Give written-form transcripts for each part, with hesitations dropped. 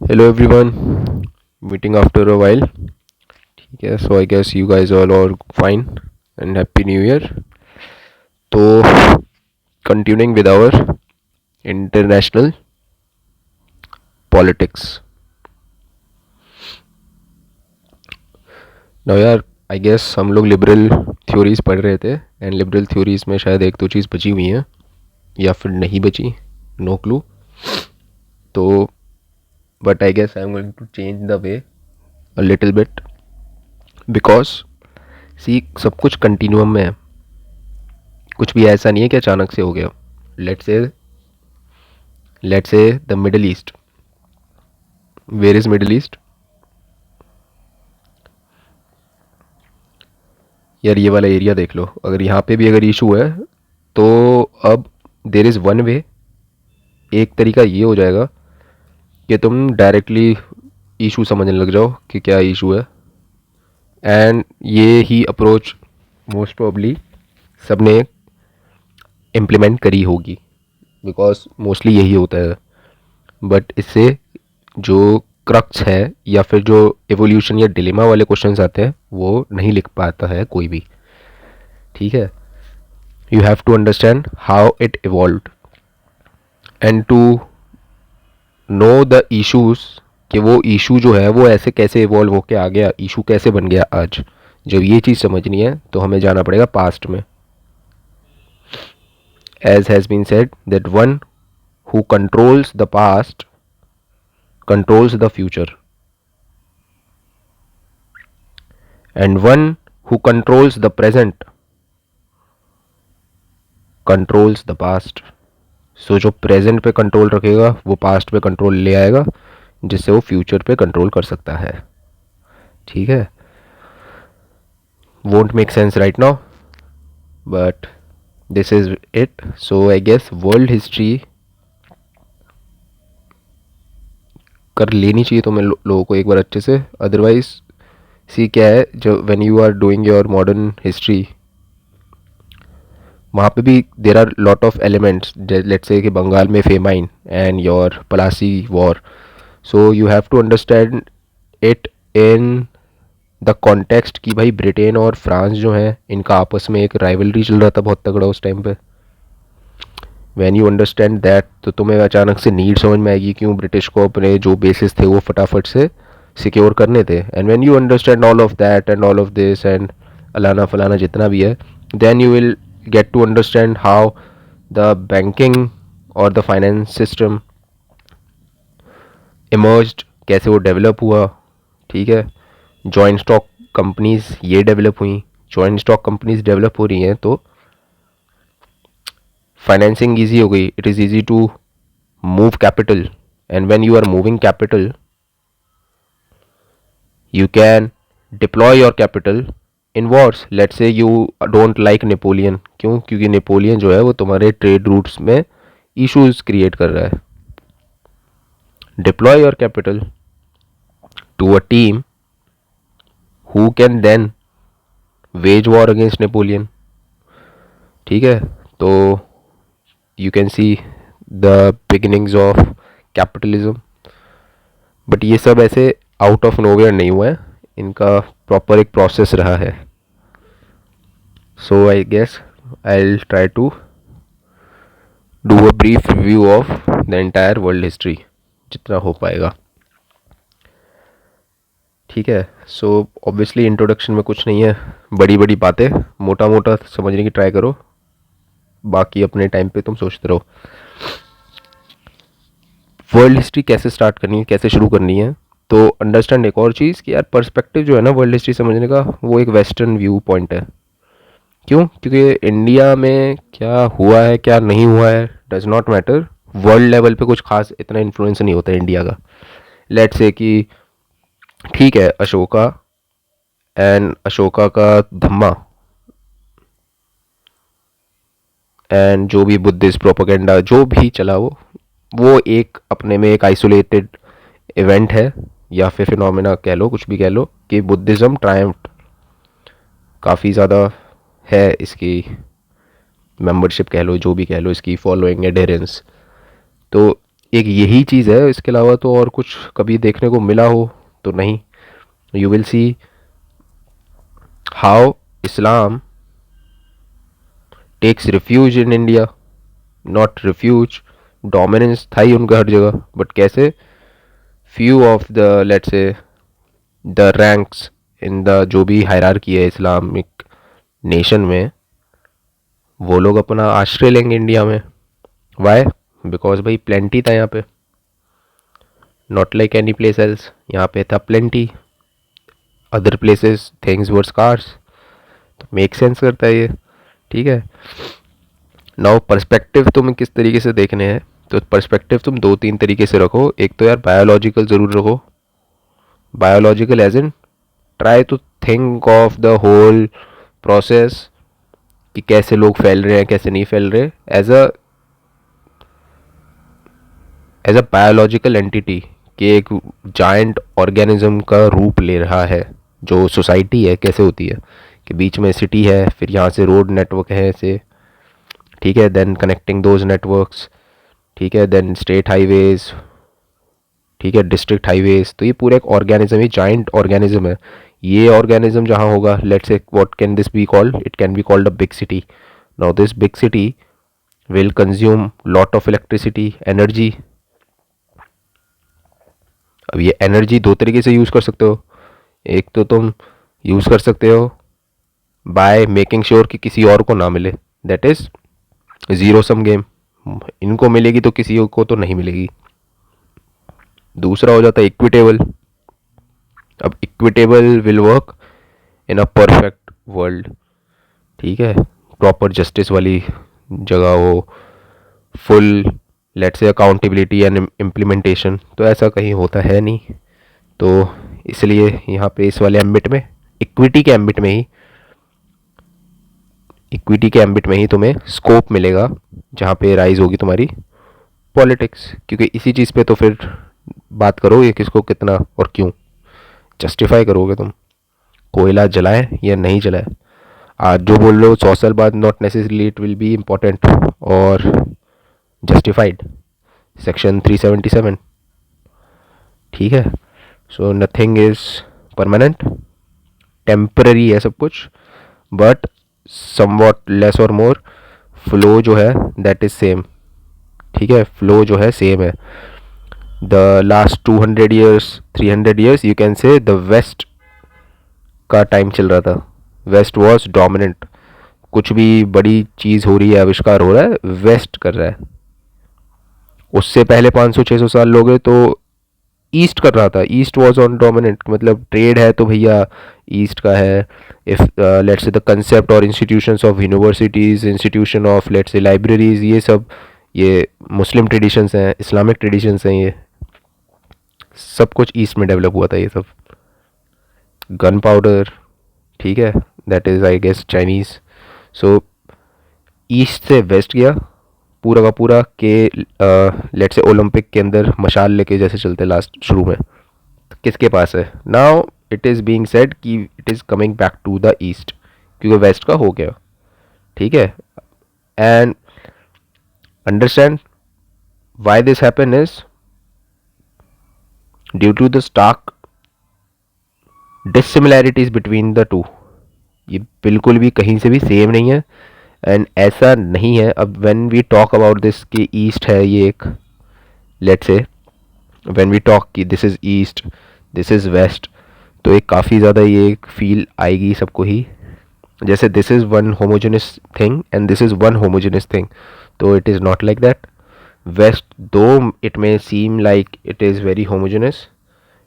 Hello everyone, meeting after a while. ठीक है, so I guess you guys all are fine and happy new year. तो continuing with our international politics. Now यार, I guess हम लोग liberal theories पढ़ रहे थे and liberal theories में शायद एक दो चीज़ बची हुई हैं या फिर नहीं बची, नो क्लू. तो but I guess I am going to change the way a little bit because see सब कुछ कंटिन्यूम में है. कुछ भी ऐसा नहीं है कि अचानक से हो गया. Let's say the middle east. Where is middle east? यार ये वाला एरिया देख लो. अगर यहाँ पे भी अगर इशू है तो अब देर इज़ वन वे. एक तरीका ये हो जाएगा कि तुम डायरेक्टली इशू समझने लग जाओ कि क्या इशू है. एंड ये ही अप्रोच मोस्ट प्रोबली सबने इम्प्लीमेंट करी होगी बिकॉज मोस्टली यही होता है. बट इससे जो क्रक्स है या फिर जो एवोल्यूशन या डिलेमा वाले क्वेश्चंस आते हैं वो नहीं लिख पाता है कोई भी. ठीक है, you have to understand how it evolved and to know the issues कि वो इशू जो है वो ऐसे कैसे इवॉल्व होके आ गया, इशू कैसे बन गया आज. जब ये चीज़ समझनी है तो हमें जाना पड़ेगा पास्ट में. As has been said that one who controls the past controls the future, and one who controls the present controls the past. सो जो प्रेजेंट पे कंट्रोल रखेगा वो पास्ट पे कंट्रोल ले आएगा जिससे वो फ्यूचर पे कंट्रोल कर सकता है. ठीक है, won't make sense right now but this is it. So I guess world history कर लेनी चाहिए तो मैं लोगों को एक बार अच्छे से. अदरवाइज सी क्या है, जो when you are doing your modern history वहाँ पे भी there are lot of elements. Let's say कि बंगाल में famine and your Plassey war. So you have to understand it in the context कि भाई ब्रिटेन और फ्रांस जो हैं इनका आपस में एक राइवलरी चल रहा था बहुत तगड़ा उस टाइम पे. वैन यू अंडरस्टैंड दैट तो तुम्हें अचानक से नीड समझ में आएगी क्यों ब्रिटिश को अपने जो बेसिस थे वो फटाफट से सिक्योर करने थे. And when you understand all of that and all of this and अलाना फलाना जितना भी है, then you will get to understand how the banking or the finance system emerged, कैसे वो डेवलप हुआ. ठीक है, जॉइंट स्टॉक कंपनीज ये डेवलप हुई. जॉइंट स्टॉक कंपनीज डेवलप हो रही हैं तो फाइनेंसिंग ईजी हो गई. It is easy to move capital and when you are moving capital you can deploy your capital in wars. Let's say you don't like Napoleon. क्यों? क्योंकि Napoleon जो है वो तुम्हारे ट्रेड रूट्स में इश्यूज क्रिएट कर रहा है. Deploy your capital to a team who can then wage war against Napoleon. ठीक है, तो you can see the beginnings of capitalism. But ये सब ऐसे आउट ऑफ नोवेयर नहीं हुआ है, इनका प्रॉपर एक प्रोसेस रहा है. So I guess I will try to do a brief review of the entire world history जितना हो पाएगा. ठीक है, सो ऑब्वियसली इंट्रोडक्शन में कुछ नहीं है, बड़ी बड़ी बातें मोटा मोटा समझने की ट्राई करो, बाकी अपने टाइम पे तुम सोचते रहो. वर्ल्ड हिस्ट्री कैसे स्टार्ट करनी है, कैसे शुरू करनी है, तो अंडरस्टैंड एक और चीज़ कि यार पर्सपेक्टिव जो है ना वर्ल्ड हिस्ट्री समझने का वो एक वेस्टर्न व्यू पॉइंट है. क्यों? क्योंकि इंडिया में क्या हुआ है क्या नहीं हुआ है does not matter. World level पे कुछ खास इतना इन्फ्लुएंस नहीं होता है इंडिया का. लेट्स से कि ठीक है, अशोका एंड अशोका का धम्मा एंड जो भी बुद्धिस्ट प्रोपेगेंडा जो भी चला वो एक अपने में एक आइसोलेटेड इवेंट है या फिर फिनोमेना कह लो, कुछ भी कह लो, कि बुद्धिज़्म ट्रायम्फ्ड. काफ़ी ज़्यादा है इसकी मेंबरशिप कह लो, जो भी कह लो, इसकी फॉलोइंग एडेरेंस. तो एक यही चीज़ है, इसके अलावा तो और कुछ कभी देखने को मिला हो तो नहीं. You will see how Islam takes refuge in India. Not refuge, dominance था ही उनका हर जगह, बट कैसे few of the let's say the ranks in the जो भी हायरार्की है इस्लामिक नेशन में, वो लोग अपना आश्रय लेंगे इंडिया में. वाई? बिकॉज भाई प्लेंटी था यहाँ पे. Not like any place else. यहाँ पे था plenty. Other places things were scarce. तो मेक सेंस करता है ये. ठीक है. नाउ पर्सपेक्टिव तुम्हें किस तरीके से देखने हैं, तो पर्सपेक्टिव तुम दो तीन तरीके से रखो. एक तो यार बायोलॉजिकल ज़रूर रखो. Biological age in try to think of the whole process कि कैसे लोग फैल रहे हैं, कैसे नहीं फैल रहे, एज अ बायोलॉजिकल एंटिटी कि एक जायंट ऑर्गेनिज्म का रूप ले रहा है. जो सोसाइटी है कैसे होती है कि बीच में सिटी है, फिर यहाँ से रोड नेटवर्क है ऐसे. ठीक है. Then connecting those networks. ठीक है. Then state highways. ठीक है. District highways. तो ये पूरा एक ऑर्गेनिज्म है, जाइंट ऑर्गेनिज्म है. ये ऑर्गेनिज्म जहाँ होगा, let's say what can this be called, it can be called a big city. Now this big city will consume lot of electricity, energy. अब ये एनर्जी दो तरीके से यूज़ कर सकते हो. एक तो तुम यूज़ कर सकते हो बाय मेकिंग श्योर कि किसी और को ना मिले, that is zero sum game. इनको मिलेगी तो किसी को तो नहीं मिलेगी. दूसरा हो जाता है इक्विटेबल. अब equitable will work in a perfect world. ठीक है. प्रॉपर जस्टिस वाली जगह हो, full let's say accountability and implementation. तो ऐसा कहीं होता है नहीं. तो इसलिए यहाँ पे इस वाले एम्बिट में, इक्विटी के एम्बिट में ही तुम्हें स्कोप मिलेगा जहाँ पे राइज होगी तुम्हारी पॉलिटिक्स. क्योंकि इसी चीज़ पे तो फिर बात करोगे किसको कितना और क्यों जस्टिफाई करोगे तुम. कोयला जलाएं या नहीं जलाएं, आज जो बोल रहे हो 100 साल बाद not necessarily it will be important और जस्टिफाइड. सेक्शन 377. ठीक है. So nothing is permanent, temporary है सब कुछ, बट समवॉट लेस और मोर फ्लो जो है दैट इज सेम. ठीक है. फ्लो जो है सेम है. The last 200 years 300 years you can say the west का टाइम चल रहा था. West was dominant. कुछ भी बड़ी चीज़ हो रही है, आविष्कार हो रहा है, वेस्ट कर रहा है. उससे पहले 500-600 साल लोगे तो ईस्ट कर रहा था. East was on dominant. मतलब ट्रेड है तो भैया ईस्ट का है. If let's say the concept और institutions of universities, institution of let's say libraries, ये सब ये मुस्लिम ट्रेडिशंस हैं, इस्लामिक ट्रेडिशंस हैं. ये सब कुछ ईस्ट में डेवलप हुआ था ये सब. Gunpowder. ठीक है. That is I guess Chinese. So east से वेस्ट गया पूरा का पूरा के लेट से ओलंपिक के अंदर मशाल लेके जैसे चलते लास्ट शुरू में. तो किसके पास है now? It is being said कि it is coming back to the east क्योंकि वेस्ट का हो गया. ठीक है. And understand why this happen is due to the stark dissimilarities between the two. ये बिल्कुल भी कहीं से भी सेम नहीं है. एंड ऐसा नहीं है. अब when we talk about this कि ईस्ट है ये एक, let's say when we talk कि this is east, this is west, तो एक काफ़ी ज़्यादा ये एक फील आएगी सबको ही जैसे this is one homogeneous thing and this is one homogeneous thing. तो it is not like that. West though it may seem like it is very homogeneous,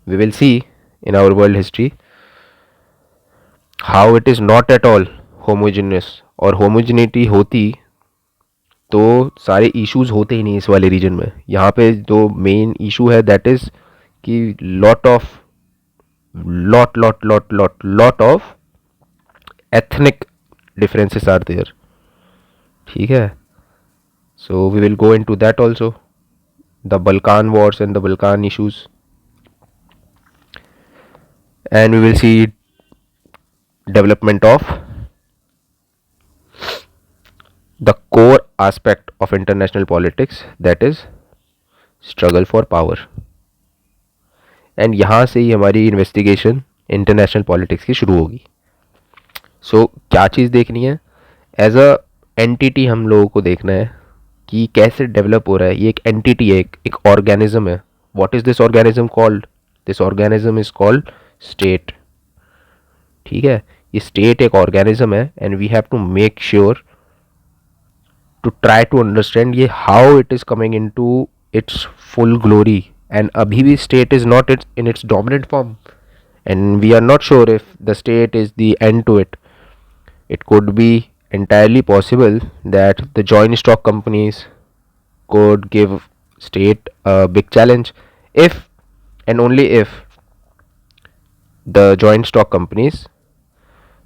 we will see in our world history how it is not at all homogeneous. और homogeneity होती तो सारे issues होते ही नहीं इस वाले reason में. यहाँ पे जो मेन इशू है दैट इज कि lot of ethnic differences are there. ठीक है. So we will go into that also, the Balkan wars and the Balkan issues. And we will see development of the core aspect of international politics, that is struggle for power. And यहाँ से ही हमारी investigation international politics की शुरू होगी। सो क्या चीज़ देखनी है, as a entity हम लोगों को देखना है कि कैसे डेवलप हो रहा है ये। एक एंटिटी है, एक ऑर्गेनिज्म है। What is this organism called? This organism is called state. ठीक है, ये स्टेट एक ऑर्गेनिज्म है and we have to make sure to try to understand ये how it is coming in to its full glory. And अभी भी state is not its in its dominant form and we are not sure if the state is the end to it. It could be entirely possible that the joint stock companies could give state a big challenge if and only if the joint stock companies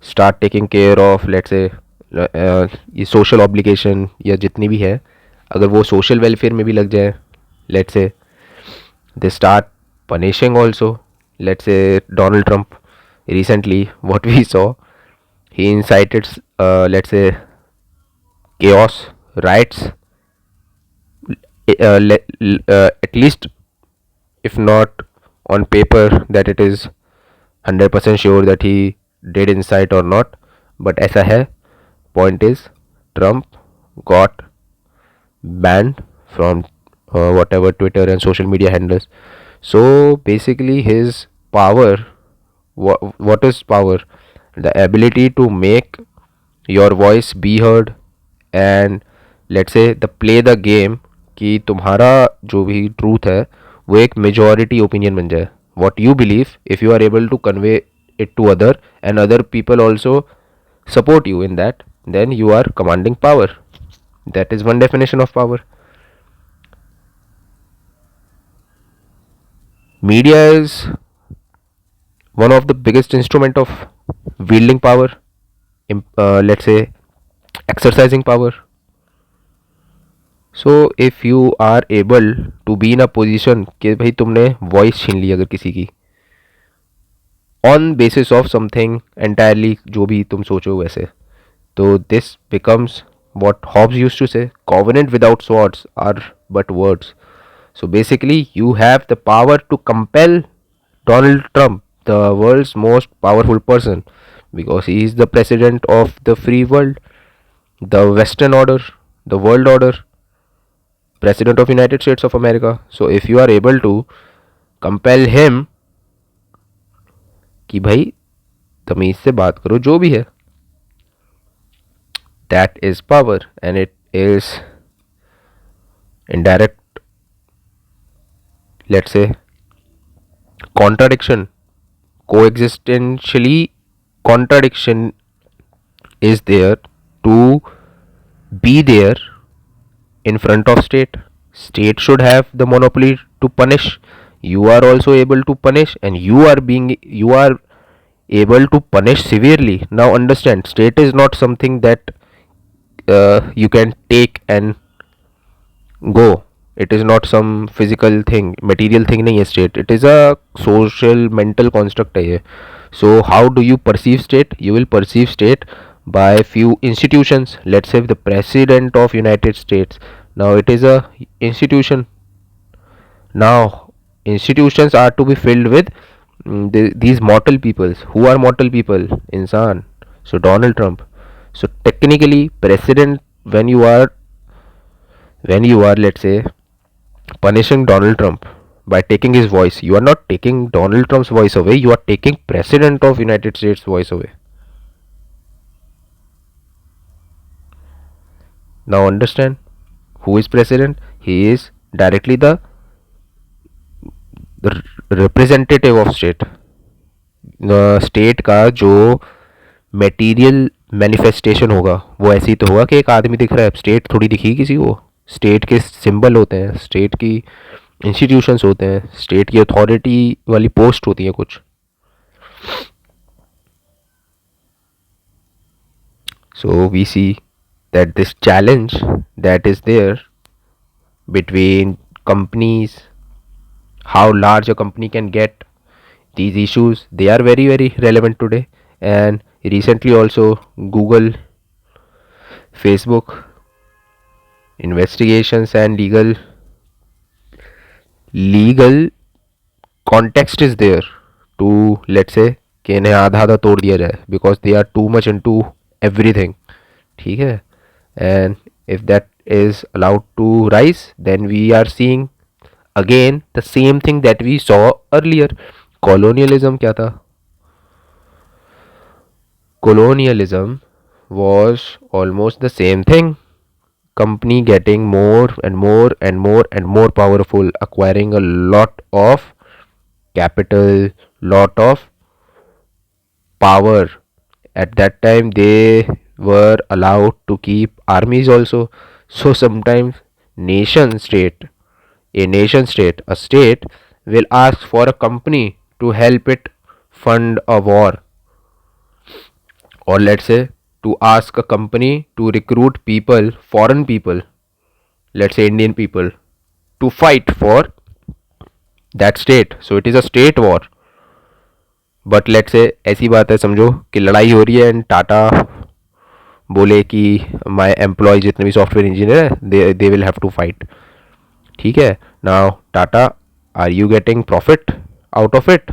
start taking care of, let's say, ये social obligation या जितनी भी है, अगर वो social welfare में भी लग जाए, let's say they start punishing also. Let's say Donald Trump recently what we saw, he incited, let's say, chaos, riots, at least if not on paper that it is 100% sure that he did incite or not, but ऐसा है। point is Trump got banned from whatever Twitter and social media handles. So basically his power, what is power? The ability to make your voice be heard and let's say the play the game कि तुम्हारा जो भी truth है वो एक majority opinion बन जाए। What you believe, if you are able to convey it to other and other people also support you in that, then you are commanding power. That is one definition of power. Media is one of the biggest instrument of wielding power, let's say exercising power. So if you are able to be in a position कि भाई तुमने voice छीन ली अगर किसी की on basis of something entirely जो भी तुम सोचो वैसे, तो this becomes what Hobbes used to say, covenant without swords are but words. So basically you have the power to compel Donald Trump, the world's most powerful person, because he is the president of the free world, the western order, the world order, president of United States of America. So if you are able to compel him कि भाई तमीज से बात करो जो भी है, that is power and it is indirect, let's say, contradiction, coexistentially contradiction is there to be there in front of state. State should have the monopoly to punish. You are also able to punish and you are able to punish severely. Now understand, state is not something that you can take and go. It is not some physical thing, material thing नहीं है state. It is a social mental construct है ये. So how do you perceive state? You will perceive state by few institutions. Let's say the president of United States. Now it is a institution. Now institutions are to be filled with these mortal people. Who are mortal people? इंसान. So Donald Trump. So technically president, when you are, let's say, punishing Donald Trump by taking his voice, you are not taking Donald Trump's voice away, you are taking president of United States voice away. Now understand, who is president? He is directly the representative of state. State का जो material manifestation होगा वो ऐसे ही तो होगा कि एक आदमी दिख रहा है, स्टेट थोड़ी दिखी किसी को। स्टेट के सिंबल होते हैं, स्टेट की इंस्टीट्यूशंस होते हैं, स्टेट की अथॉरिटी वाली पोस्ट होती हैं कुछ। So we see that this challenge that is there between companies, how large a company can get, these issues, they are very very relevant today. And recently also Google, Facebook investigations and legal legal context is there to let's say कि इन्हें आधा आधा तोड़ दिया जाए because they are too much into everything. ठीक है. And if that is allowed to rise, then we are seeing again the same thing that we saw earlier. Colonialism क्या था? Colonialism was almost the same thing. Company getting more and more and more and more powerful, acquiring a lot of capital, lot of power. At that time they were allowed to keep armies also. So sometimes nation state a state will ask for a company to help it fund a war, or let's say to ask a company to recruit people, foreign people, let's say Indian people, to fight for that state. So it is a state war. But let से ऐसी बात है, समझो कि लड़ाई हो रही है एंड टाटा बोले कि माय एम्प्लॉय जितने भी सॉफ्टवेयर इंजीनियर है they will have to fight. ठीक है. Now Tata, are you getting profit out of it?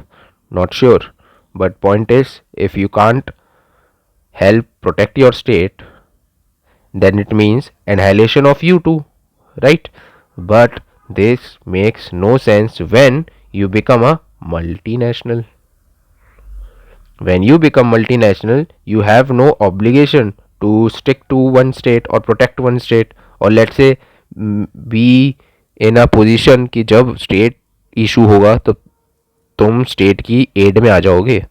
Not sure. But point is if you can't help protect your state, then it means annihilation of you too, right? But this makes no sense when you become a multinational. When you become multinational, you have no obligation to stick to one state or protect one state, or let's say be in a position कि जब state issue होगा तो तुम state की aid में आ जाओगे.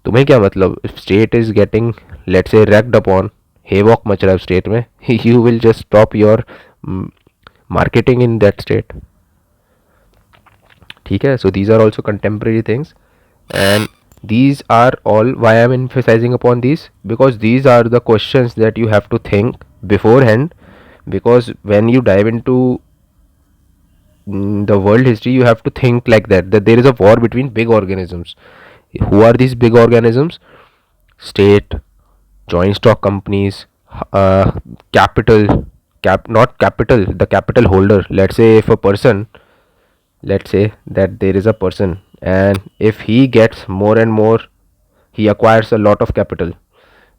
तुम्हें क्या मतलब? State is getting let's say wracked upon, havoc मच रहा है स्टेट में, you will just stop your marketing in that state. ठीक है. So these are also contemporary things and these are all why I'm emphasizing upon these, because these are the questions that you have to think beforehand, because when you dive into the world history you have to think like that there is a war between big organisms. Who are these big organisms? State, joint stock companies, capital, not capital, the capital holder. Let's say if a person, let's say that there is a person, and if he gets more and more, he acquires a lot of capital,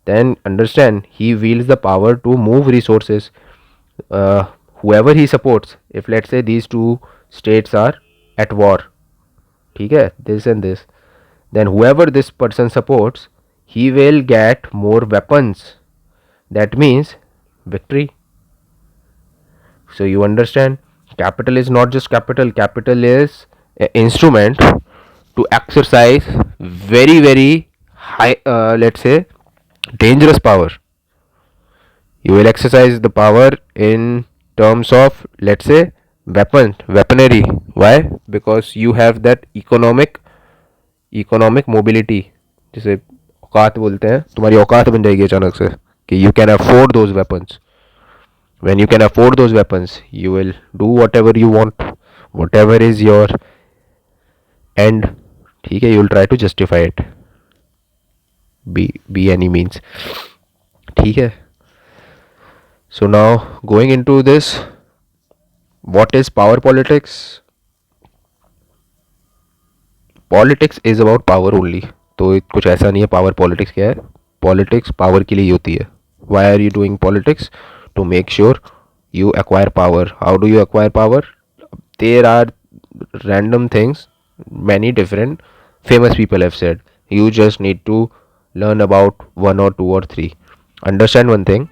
then understand he wields the power to move resources. Whoever he supports, if let's say these two states are at war, ठीक है, this and this, then whoever this person supports, he will get more weapons. That means victory. So you understand, capital is not just capital. Capital is an instrument to exercise very very high, let's say dangerous power. You will exercise the power in terms of, let's say, weaponry. Why? Because you have that economic mobility, जिसे औकात बोलते हैं. तुम्हारी औकात बन जाएगी अचानक से कि you can afford those weapons. When you can afford those weapons you will do whatever you want, whatever is your end. ठीक है. You will try to justify it by any means. ठीक है. So now going into this, what is power politics? Politics is about power only. तो कुछ ऐसा नहीं है power politics क्या है. पॉलिटिक्स पावर के लिए ही होती है. Why are you doing politics? To make sure you acquire power. How do you acquire power? There are random things, many different famous people have said. You just need to learn about one or two or three. Understand one thing.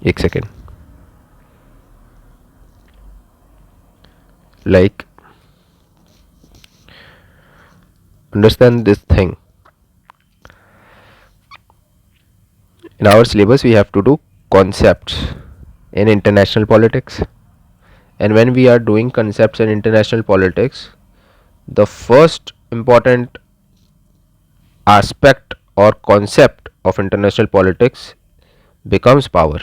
एक second. Like, understand this thing. In our syllabus we have to do concepts in international politics, and when we are doing concepts in international politics, the first important aspect or concept of international politics becomes power.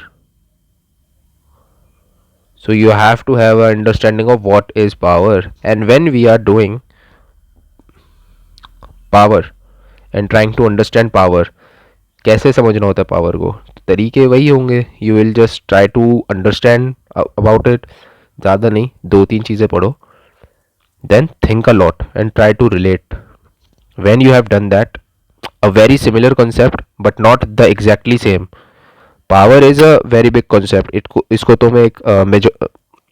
So you have to have an understanding of what is power, and when we are doing power and trying to understand power, कैसे समझना होता है power को, तरीके वही होंगे. You will just try to understand about it. ज़्यादा नहीं, 2-3 चीज़ें पढ़ो, then think a lot and try to relate. When you have done that, a very similar concept but not the exactly same. Power is a very big concept. इसको तुम एक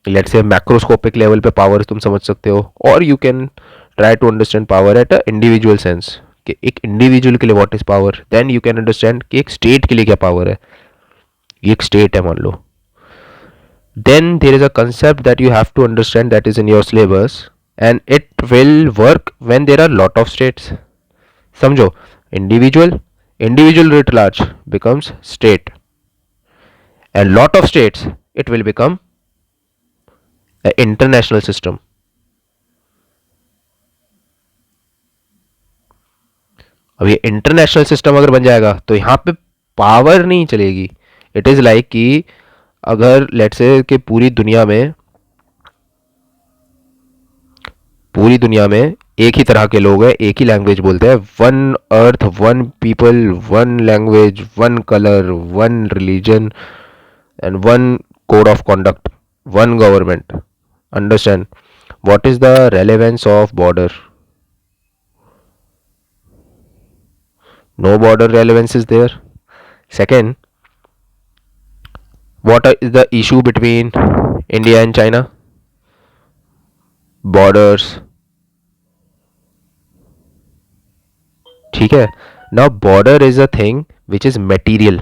let's say macroscopic level पे power तुम समझ सकते हो, or you can try to understand power at a individual sense. कि एक individual के लिए what is power, then you can understand कि एक state के लिए क्या power है. ये एक state है मान लो. Then there is a concept that you have to understand that is in your syllabus, and it will work when there are lot of states. समझो, individual writ large becomes state, and lot of states it will become an international system. अब ये international system अगर बन जाएगा तो यहाँ पे power नहीं चलेगी. इट इज़ लाइक कि अगर लेट्स से कि पूरी दुनिया में एक ही तरह के लोग हैं, एक ही लैंग्वेज बोलते हैं, one earth, one people, one language, one colour, one religion and one code of conduct, one government. Understand what is the relevance of border? No border relevance is there. Second, what is the issue between India and China? Borders. ठीक है. Now border is a thing which is material.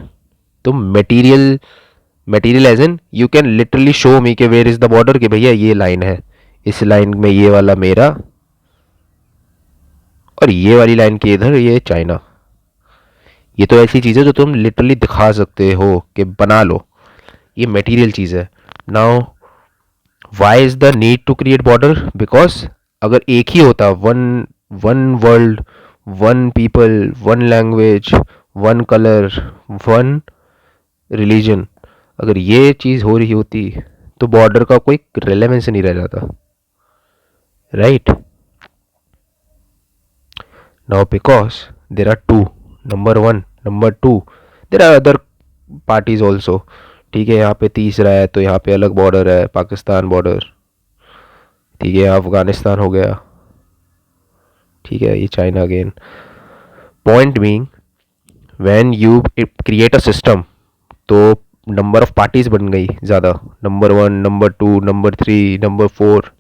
तो material as in you can literally show me कि where is the border, कि भैया ये line है, इस line में ये वाला मेरा और ये वाली लाइन के इधर ये चाइना. ये तो ऐसी चीज़ है जो तुम लिटरली दिखा सकते हो कि बना लो. ये मटेरियल चीज़ है. Now why is the need to create border? Because अगर एक ही होता, one world, one people, one language, one colour, one religion, अगर ये चीज़ हो रही होती तो बॉर्डर का कोई रेलेवेंस नहीं रह जाता. Right. Now because there are two, number 1, number 2, there are other parties also. ठीक है, यहाँ पे तीसरा है तो यहाँ पे अलग बॉर्डर है, पाकिस्तान बॉर्डर. ठीक है, अफगानिस्तान हो गया. ठीक है, ये China again. Point being, when you create a system तो नंबर ऑफ पार्टीज बन गई ज़्यादा, number 1, number 2, number 3, number 4.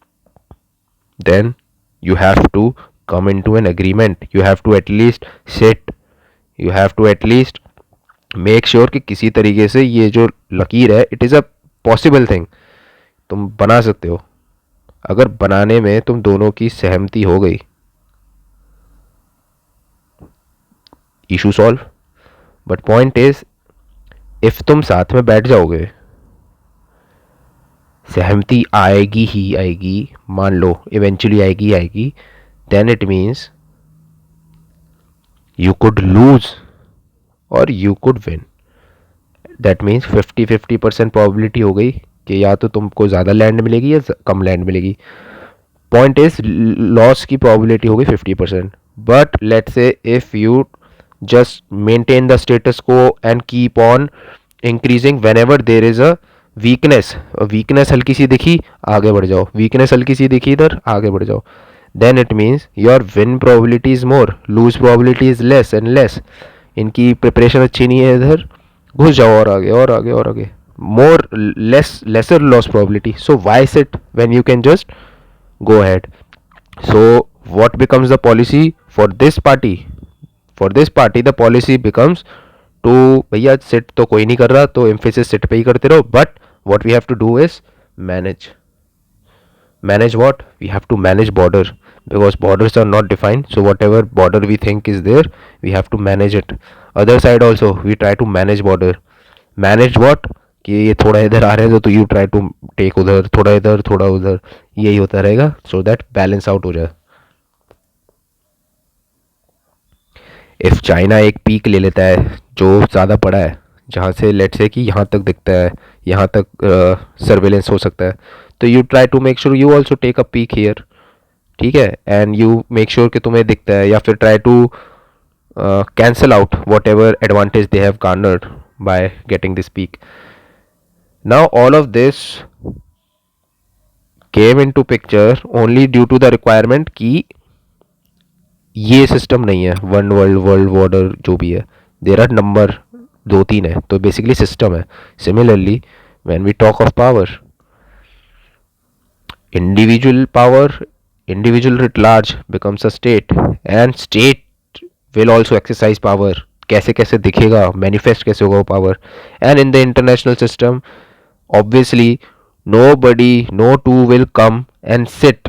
Then you have to come into an agreement. You have to at least sit, you have to at least make sure कि किसी तरीके से ये जो लकीर है, it is a possible thing, तुम बना सकते हो. अगर बनाने में तुम दोनों की सहमति हो गई, issue solve. But point is, if तुम साथ में बैठ जाओगे, सहमति आएगी ही आएगी, मान लो इवेंचुअली आएगी, then it means you could lose और you could win. That means 50-50% probability हो गई कि या तो तुमको ज़्यादा लैंड मिलेगी या कम लैंड मिलेगी. पॉइंट इज, लॉस की प्रोबेबिलिटी हो गई 50%. But let's say if you just maintain the status quo and keep on increasing whenever there is a weakness हल्की सी दिखी, आगे बढ़ जाओ, weakness हल्की सी दिखी इधर, आगे बढ़ जाओ. then it means your win probability is more, lose probability is less and less. इनकी प्रिपरेशन अच्छी नहीं है, इधर घुस जाओ और आगे और आगे और आगे, lesser loss probability. so why sit when you can just go ahead? so what becomes the policy for this party? For this party the policy becomes to, भैया सिट तो कोई नहीं कर रहा तो एम्फेसिस सिट पे ही करते रहो. But what we have to do is manage what? We have to manage border, because borders are not defined. so whatever border we think is there, we have to manage it. other side also we try to manage border. manage what? कि ये थोड़ा इधर आ रहा है तो you try to take उधर, थोड़ा इधर थोड़ा उधर, यही होता रहेगा so that balance out हो जाए. इफ़ चाइना एक पीक ले लेता है जो ज़्यादा बड़ा है, जहाँ से लेट्स से कि यहाँ तक दिखता है, यहाँ तक सर्वेलेंस हो सकता है, तो you try to make sure you also take a peek here. ठीक है, एंड यू मेक श्योर कि तुम्हें दिखता है, या फिर try to cancel out whatever advantage they have garnered by getting this peak. Now all of this came into picture only due to the requirement कि ये सिस्टम नहीं है वन वर्ल्ड ऑर्डर जो भी है, देर आर नंबर दो तीन है, तो बेसिकली सिस्टम है. Similarly when we talk of power, individual power, individual writ large becomes a state, and state will also exercise power. कैसे कैसे दिखेगा, मैनिफेस्ट कैसे होगा वो power. And in the international system obviously no two will come and sit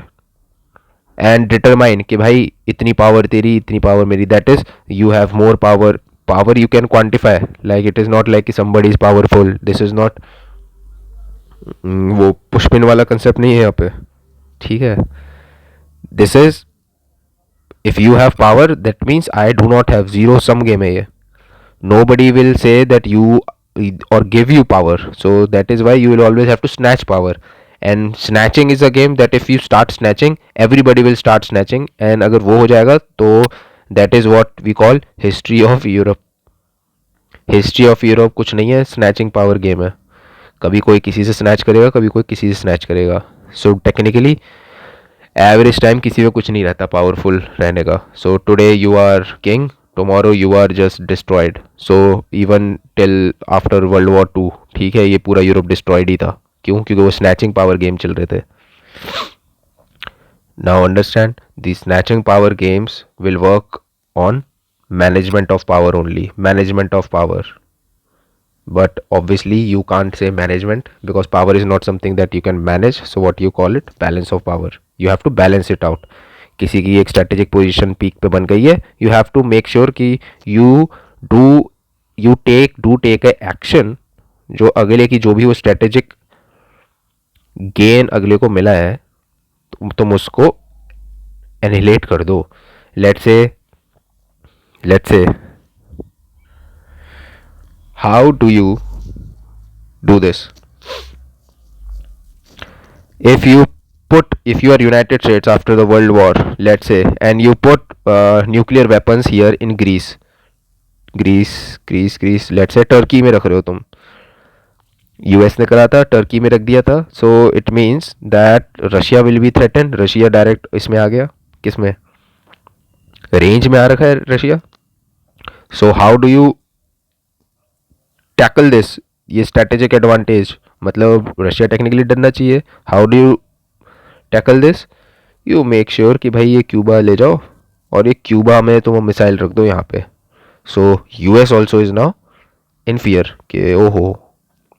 and determine कि भाई इतनी power तेरी इतनी पावर मेरी. That is you have more power. Power you can quantify, like it is not like कि somebody इज powerful. This is not वो पुष्पिन वाला कंसेप्ट नहीं है यहाँ पे. ठीक है, this is if you have power, that means I do not have. zero sum game है ये. Nobody will say that you or give you power, so that is why you will always have to snatch power. And snatching is a game that if you start snatching, everybody will start snatching, and अगर वो हो जाएगा तो that is what we call history of Europe. History of Europe कुछ नहीं है, snatching power game है. कभी कोई किसी से स्नैच करेगा, कभी कोई किसी से स्नैच करेगा. सो टेक्निकली एवरेज टाइम किसी में कुछ नहीं रहता पावरफुल रहने का. So today you are king, tomorrow you are just destroyed. So even till after world war two, ठीक है, ये पूरा यूरोप डिस्ट्रॉयड ही था. क्यों? क्योंकि वो स्नैचिंग पावर गेम चल रहे थे. Now understand, the snatching power games will work on management of power only, management of power. But obviously you can't say management because power is not something that you can manage. So what you call it? Balance of power. You have to balance it out. किसी की एक strategic position peak पे बन गई है, you have to make sure कि you take a action जो अगले की जो भी वो strategic gain अगले को मिला है तुम उसको annihilate कर दो. Let's say, how do you do this? If you are United States after the World War, let's say, and you put nuclear weapons here in Greece, let's say Turkey में रख रहे हो तुम. यूएस ने करा था, टर्की में रख दिया था. So it means that Russia will be threaten. Russia direct इसमें आ गया, किसमें, रेंज में आ रखा है Russia. So how do you tackle this? ये स्ट्रैटेजिक एडवांटेज, मतलब रशिया टेक्निकली डरना चाहिए. How do you tackle this? You make sure कि भाई ये क्यूबा ले जाओ और ये क्यूबा में तुम मिसाइल रख दो यहाँ पे. So US also is now in fear कि ओहो,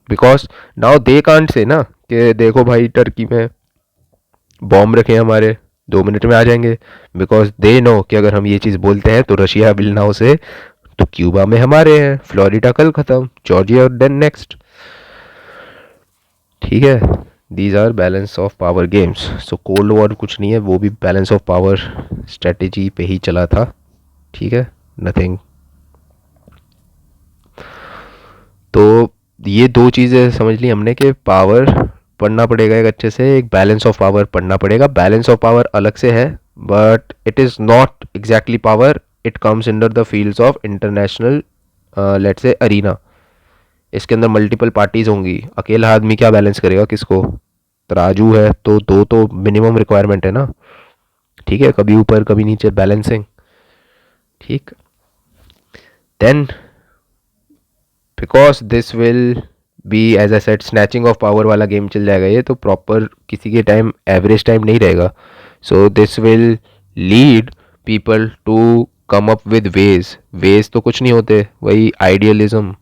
because now they can't say ना कि देखो भाई टर्की में बॉम्ब रखे हमारे, 2 मिनट में आ जाएंगे. बिकॉज दे नो कि अगर हम ये चीज़ बोलते हैं तो रशिया विल नाउ से तो क्यूबा में हमारे हैं, फ्लोरिडा कल खत्म, जॉर्जिया देन नेक्स्ट. ठीक है, these are balance of power games. So cold war कुछ नहीं है, वो भी बैलेंस ऑफ पावर स्ट्रेटेजी पे ही चला था. ठीक है, नथिंग. तो ये दो चीज़ें समझ ली हमने कि पावर पढ़ना पड़ेगा एक अच्छे से, एक बैलेंस ऑफ पावर पढ़ना पड़ेगा. बैलेंस ऑफ पावर अलग से है, but it is not exactly power. It comes under the fields of international let's say arena. इसके अंदर मल्टीपल पार्टीज होंगी. अकेला आदमी क्या बैलेंस करेगा किसको? तराजू है तो दो तो मिनिमम रिक्वायरमेंट है ना. ठीक है, कभी ऊपर कभी नीचे, बैलेंसिंग. ठीक, then because this will be as I said snatching of power वाला गेम चल जाएगा ये, तो प्रॉपर किसी के टाइम एवरेज टाइम नहीं रहेगा. So this will lead people to come up with ways तो कुछ नहीं होते, वही idealism,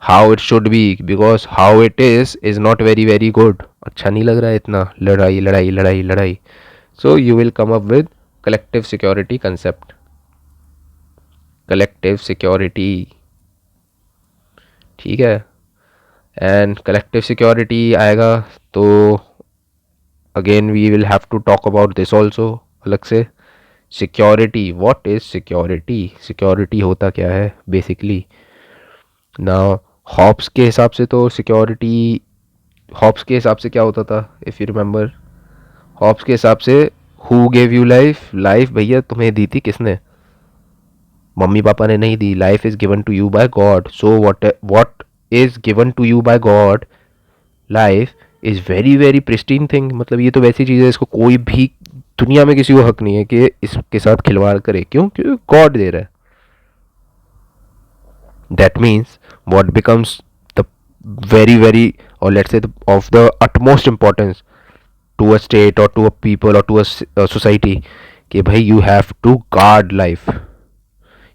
how it should be, because how it is not very good. अच्छा नहीं लग रहा है इतना, लड़ाई लड़ाई लड़ाई लड़ाई. So you will come up with collective security concept. Collective security, ठीक है, एंड कलेक्टिव सिक्योरिटी आएगा तो again we will have to talk about this also अलग से. Security, what is security? Security होता क्या है बेसिकली. नाउ हॉब्स के हिसाब से तो सिक्योरिटी, हॉब्स के हिसाब से क्या होता था इफ़ यू रिमेंबर? हॉब्स के हिसाब से who gave you life? Life भैया तुम्हें दी थी किसने? मम्मी पापा ने नहीं दी. Life is given to you by God. So what is given to you by God, life is very very pristine thing. मतलब ये तो वैसी चीज़ है, इसको कोई भी दुनिया में किसी को हक नहीं है कि इसके साथ खिलवाड़ करे. क्यों? क्योंकि गॉड दे रहा है. That means what becomes the very very, or let's say of the utmost importance to a state or to a people or to a society, कि भाई you have to guard life,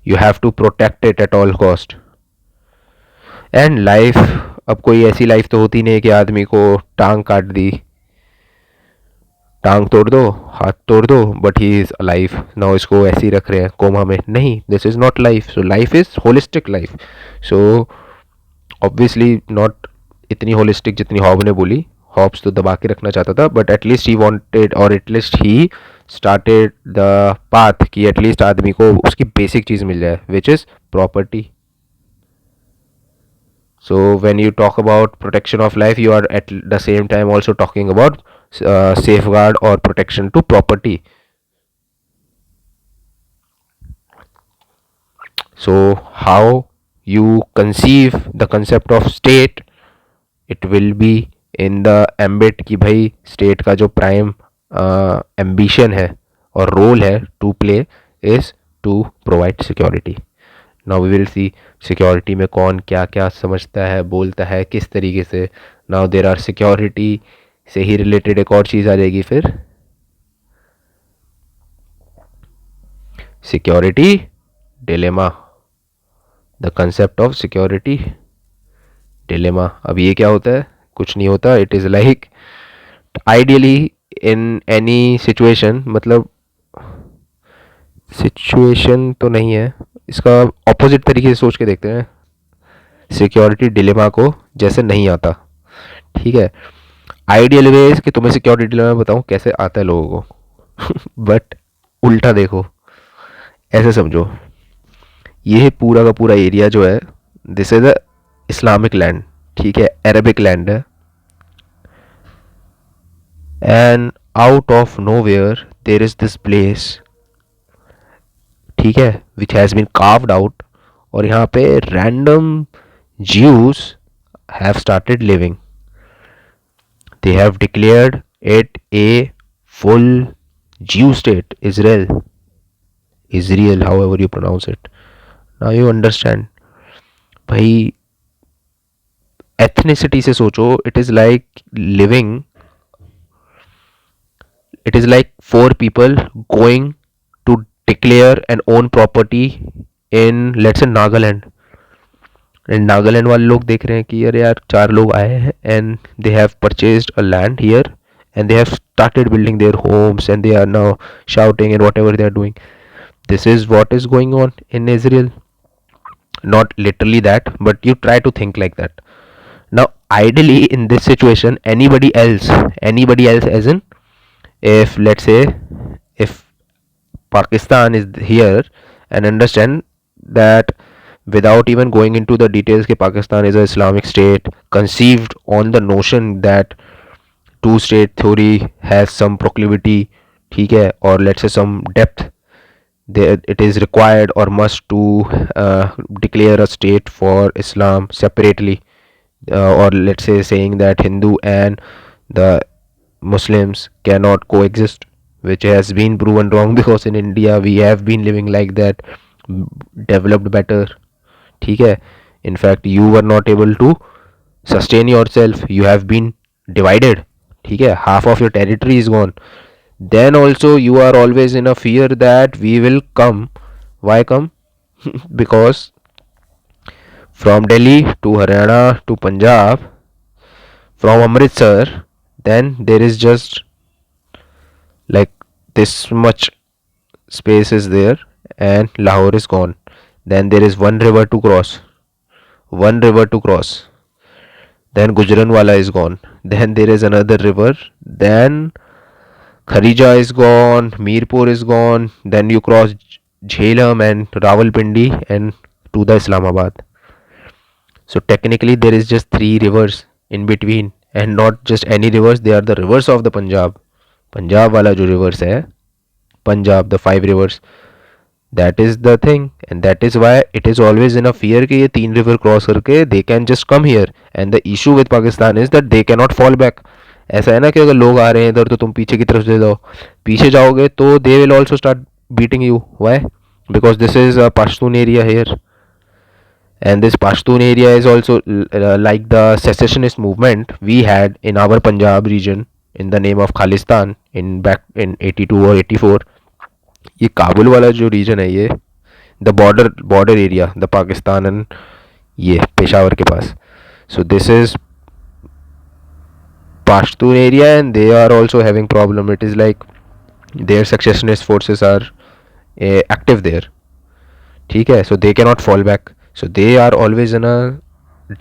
you have to protect it at all cost. And life, अब कोई ऐसी life तो होती नहीं है कि आदमी को टांग काट दी, टांग तोड़ दो, हाथ तोड़ दो, but he is alive now, इसको ऐसे ही रख रहे हैं कोमा में. नहीं, this is not life. So life is holistic life. So obviously not इतनी होलिस्टिक जितनी हॉब ने बोली. हॉब्स तो दबा के रखना चाहता था, बट एटलीस्ट ही वांटेड, और at least he started the path कि एटलीस्ट आदमी को उसकी बेसिक चीज़ मिल जाए, which is property. So when you talk about protection of life, you are at the same time also talking about safeguard or protection to property. So how you conceive the concept of state, it will be in the ambit कि भाई state का जो prime ambition है और role है to play is to provide security. Now we will see security में कौन क्या क्या समझता है, बोलता है, किस तरीके से. नाउ देर आर सिक्योरिटी से ही रिलेटेड एक और चीज़ आ जाएगी फिर, security dilemma. The concept of security dilemma. अब ये क्या होता है? कुछ नहीं होता. It is like ideally in any situation, मतलब सिचुएशन तो नहीं है, इसका ऑपोजिट तरीके से सोच के देखते हैं. सिक्योरिटी डिलेमा को जैसे नहीं आता, ठीक है. आइडियल वे कि तुम्हें सिक्योरिटी डिलेमा बताऊं कैसे आता है लोगों को. बट उल्टा देखो, ऐसे समझो, ये पूरा का पूरा एरिया जो है, this is a Islamic land, ठीक है, अरबिक लैंड है. And out of nowhere there is this place, ठीक है, which has been carved out, और यहाँ पे random Jews have started living. They have declared it a full Jew state, Israel, however you pronounce it. Now you understand. भाई ethnicity से सोचो, it is like four people going to declare and own property in, let's say, Nagaland. And Nagaland वाले लोग देख रहे हैं कि अरे यार 4 लोग आए हैं and they have purchased a land here and they have started building their homes and they are now shouting and whatever they are doing. This is what is going on in Israel. Not literally that, but you try to think like that. Now ideally in this situation, anybody else as in, if let's say if Pakistan is here, and understand that without even going into the details कि Pakistan is an Islamic state conceived on the notion that two state theory has some proclivity, ठीक है, or let's say some depth, it is required or must to declare a state for Islam separately, or let's say saying that Hindu and the Muslims cannot coexist, which has been proven wrong because in India we have been living like that, developed better, ठीक है. In fact you were not able to sustain yourself, you have been divided, ठीक है, half of your territory is gone. Then also you are always in a fear that we will come. Why come? Because from Delhi to Haryana to Punjab, from Amritsar, then there is just like this much space is there and Lahore is gone. Then there is one river to cross, then Gujranwala is gone, then there is another river, then Kharija is gone, Mirpur is gone, then you cross Jhelum and Rawalpindi and to the Islamabad. So technically there is just 3 rivers in between, and not just any rivers, they are the rivers of the Punjab. Punjab wala jo rivers hai, Punjab, the 5 rivers, that is the thing and that is why it is always in a fear कि ये 3 river cross करके they can just come here and the issue with Pakistan is that they can not fall back. ऐसा है ना कि अगर लोग आ रहे हैं इधर तो तुम पीछे की तरफ से जाओ, पीछे जाओगे तो they will also start beating you. Why? Because this is a Pashtun area here, and this Pashtun area is also like the secessionist movement we had in our Punjab region in the name of Khalistan in back in 82 or 84. ये काबुल वाला जो region है ये the border area the Pakistan and ये पेशावर के पास. So this is Pashtun area and they are also having problem. It is like their secessionist forces are active there. ठीक है. So they cannot fall back. So they are always in a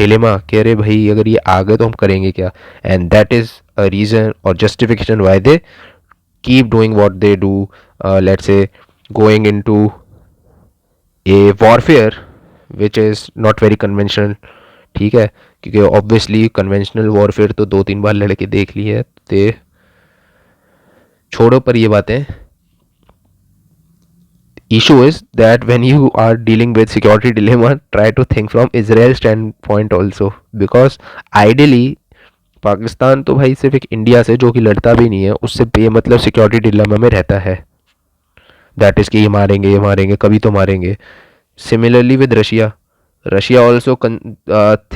dilemma कि अरे भाई अगर ये आ गए तो हम करेंगे क्या. And that is a reason or justification why they keep doing what they do. Let's say going into a warfare which is not very conventional. ठीक है. क्योंकि ऑब्वियसली कन्वेंशनल वॉरफेयर तो 2-3 बार लड़के देख ली है. ते छोड़ो पर ये बातें. issue is that when you are dealing with security dilemma, try to think from Israel standpoint also, because ideally Pakistan तो भाई सिर्फ एक इंडिया से जो कि लड़ता भी नहीं है उससे बेमतलब सिक्योरिटी डिलेमा में रहता है. दैट इज़ कि ये मारेंगे कभी तो मारेंगे. Similarly with Russia, Russia also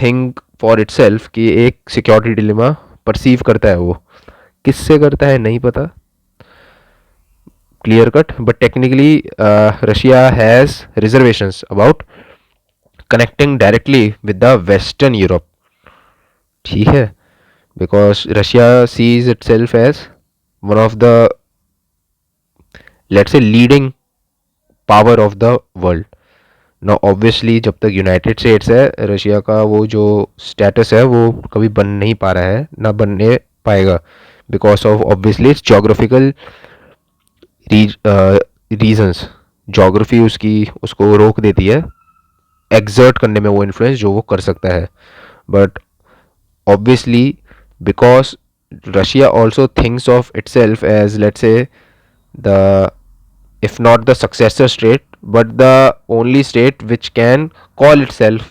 think for itself कि एक सिक्योरिटी डिलेमा परसीव करता है. वो किससे करता है नहीं पता, clear cut, but technically Russia has reservations about connecting directly with the Western Europe. ठीक है. Because Russia sees itself as one of the, let's say, leading power of the world. Now obviously जब तक United states है Russia का वो जो status है वो कभी बन नहीं पा रहा है ना बनने पाएगा, because of obviously it's geographical reasons. Geography उसकी उसको रोक देती है एग्जर्ट करने में वो इन्फ्लुएंस जो वो कर सकता है. But obviously because Russia also thinks of itself as let's say the if not the successor state but the only state which can call itself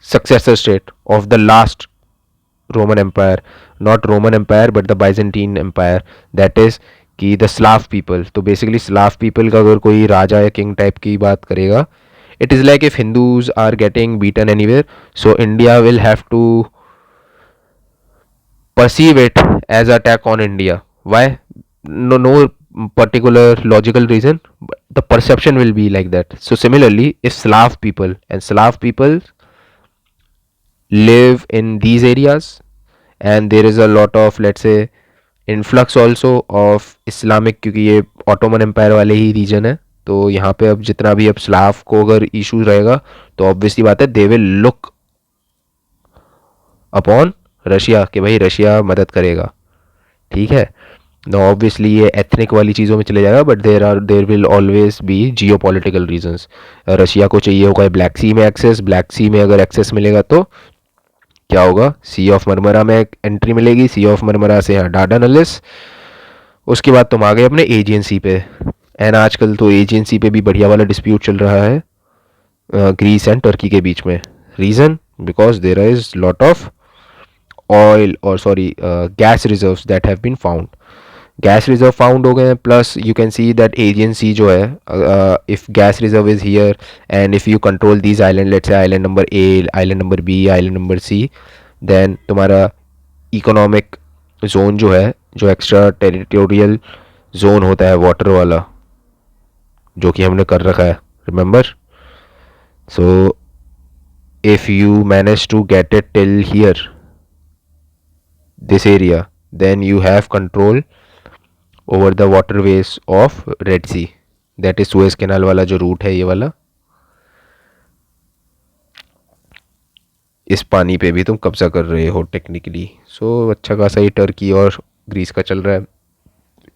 successor state of the last Roman Empire, not Roman Empire but the Byzantine Empire, that is कि the Slav people. तो basically Slav people का अगर कोई राजा या king type की बात करेगा, it is like if Hindus are getting beaten anywhere, so India will have to perceive it as attack on India. Why? No particular logical reason, but the perception will be like that. So similarly, if Slav people live in these areas and there is a lot of, let's say, influx also of Islamic, क्योंकि ये Ottoman empire वाले ही reason है, तो यहाँ पे अब जितना भी अब स्लाव को अगर इशू रहेगा तो ऑब्वियसली बात है they will look upon Russia कि भाई रशिया मदद करेगा. ठीक है. नो ऑब्वियसली ये एथनिक वाली चीज़ों में चले जाएगा, but there will always be geopolitical reasons. Russia को चाहिए होगा ब्लैक सी में एक्सेस, ब्लैक सी में अगर एक्सेस मिलेगा तो क्या होगा, सी ऑफ मरमरा में एंट्री मिलेगी, सी ऑफ मरमरा से यहाँ डार्डानलिस, उसके बाद तुम आ गए अपने एजियन सी पे. एंड आजकल तो एजियन सी पे भी बढ़िया वाला डिस्प्यूट चल रहा है ग्रीस एंड टर्की के बीच में. Reason because there is lot of oil और sorry gas reserves that have been found. Gas reserve found हो गए हैं, plus you can see that Aegean sea जो है, if gas reserve is here and if you control these island, let's say island number A, island number B, island number C, then तुम्हारा economic zone जो है, जो extra territorial zone होता है water वाला, जो कि हमने कर रखा है, remember. So if you manage to get it till here this area, then you have control over the waterways of Red Sea, that is Suez Canal वाला जो रूट है ये वाला, इस पानी पे भी तुम कब्जा कर रहे हो टेक्निकली. सो अच्छा खासा ही टर्की और ग्रीस का चल रहा है.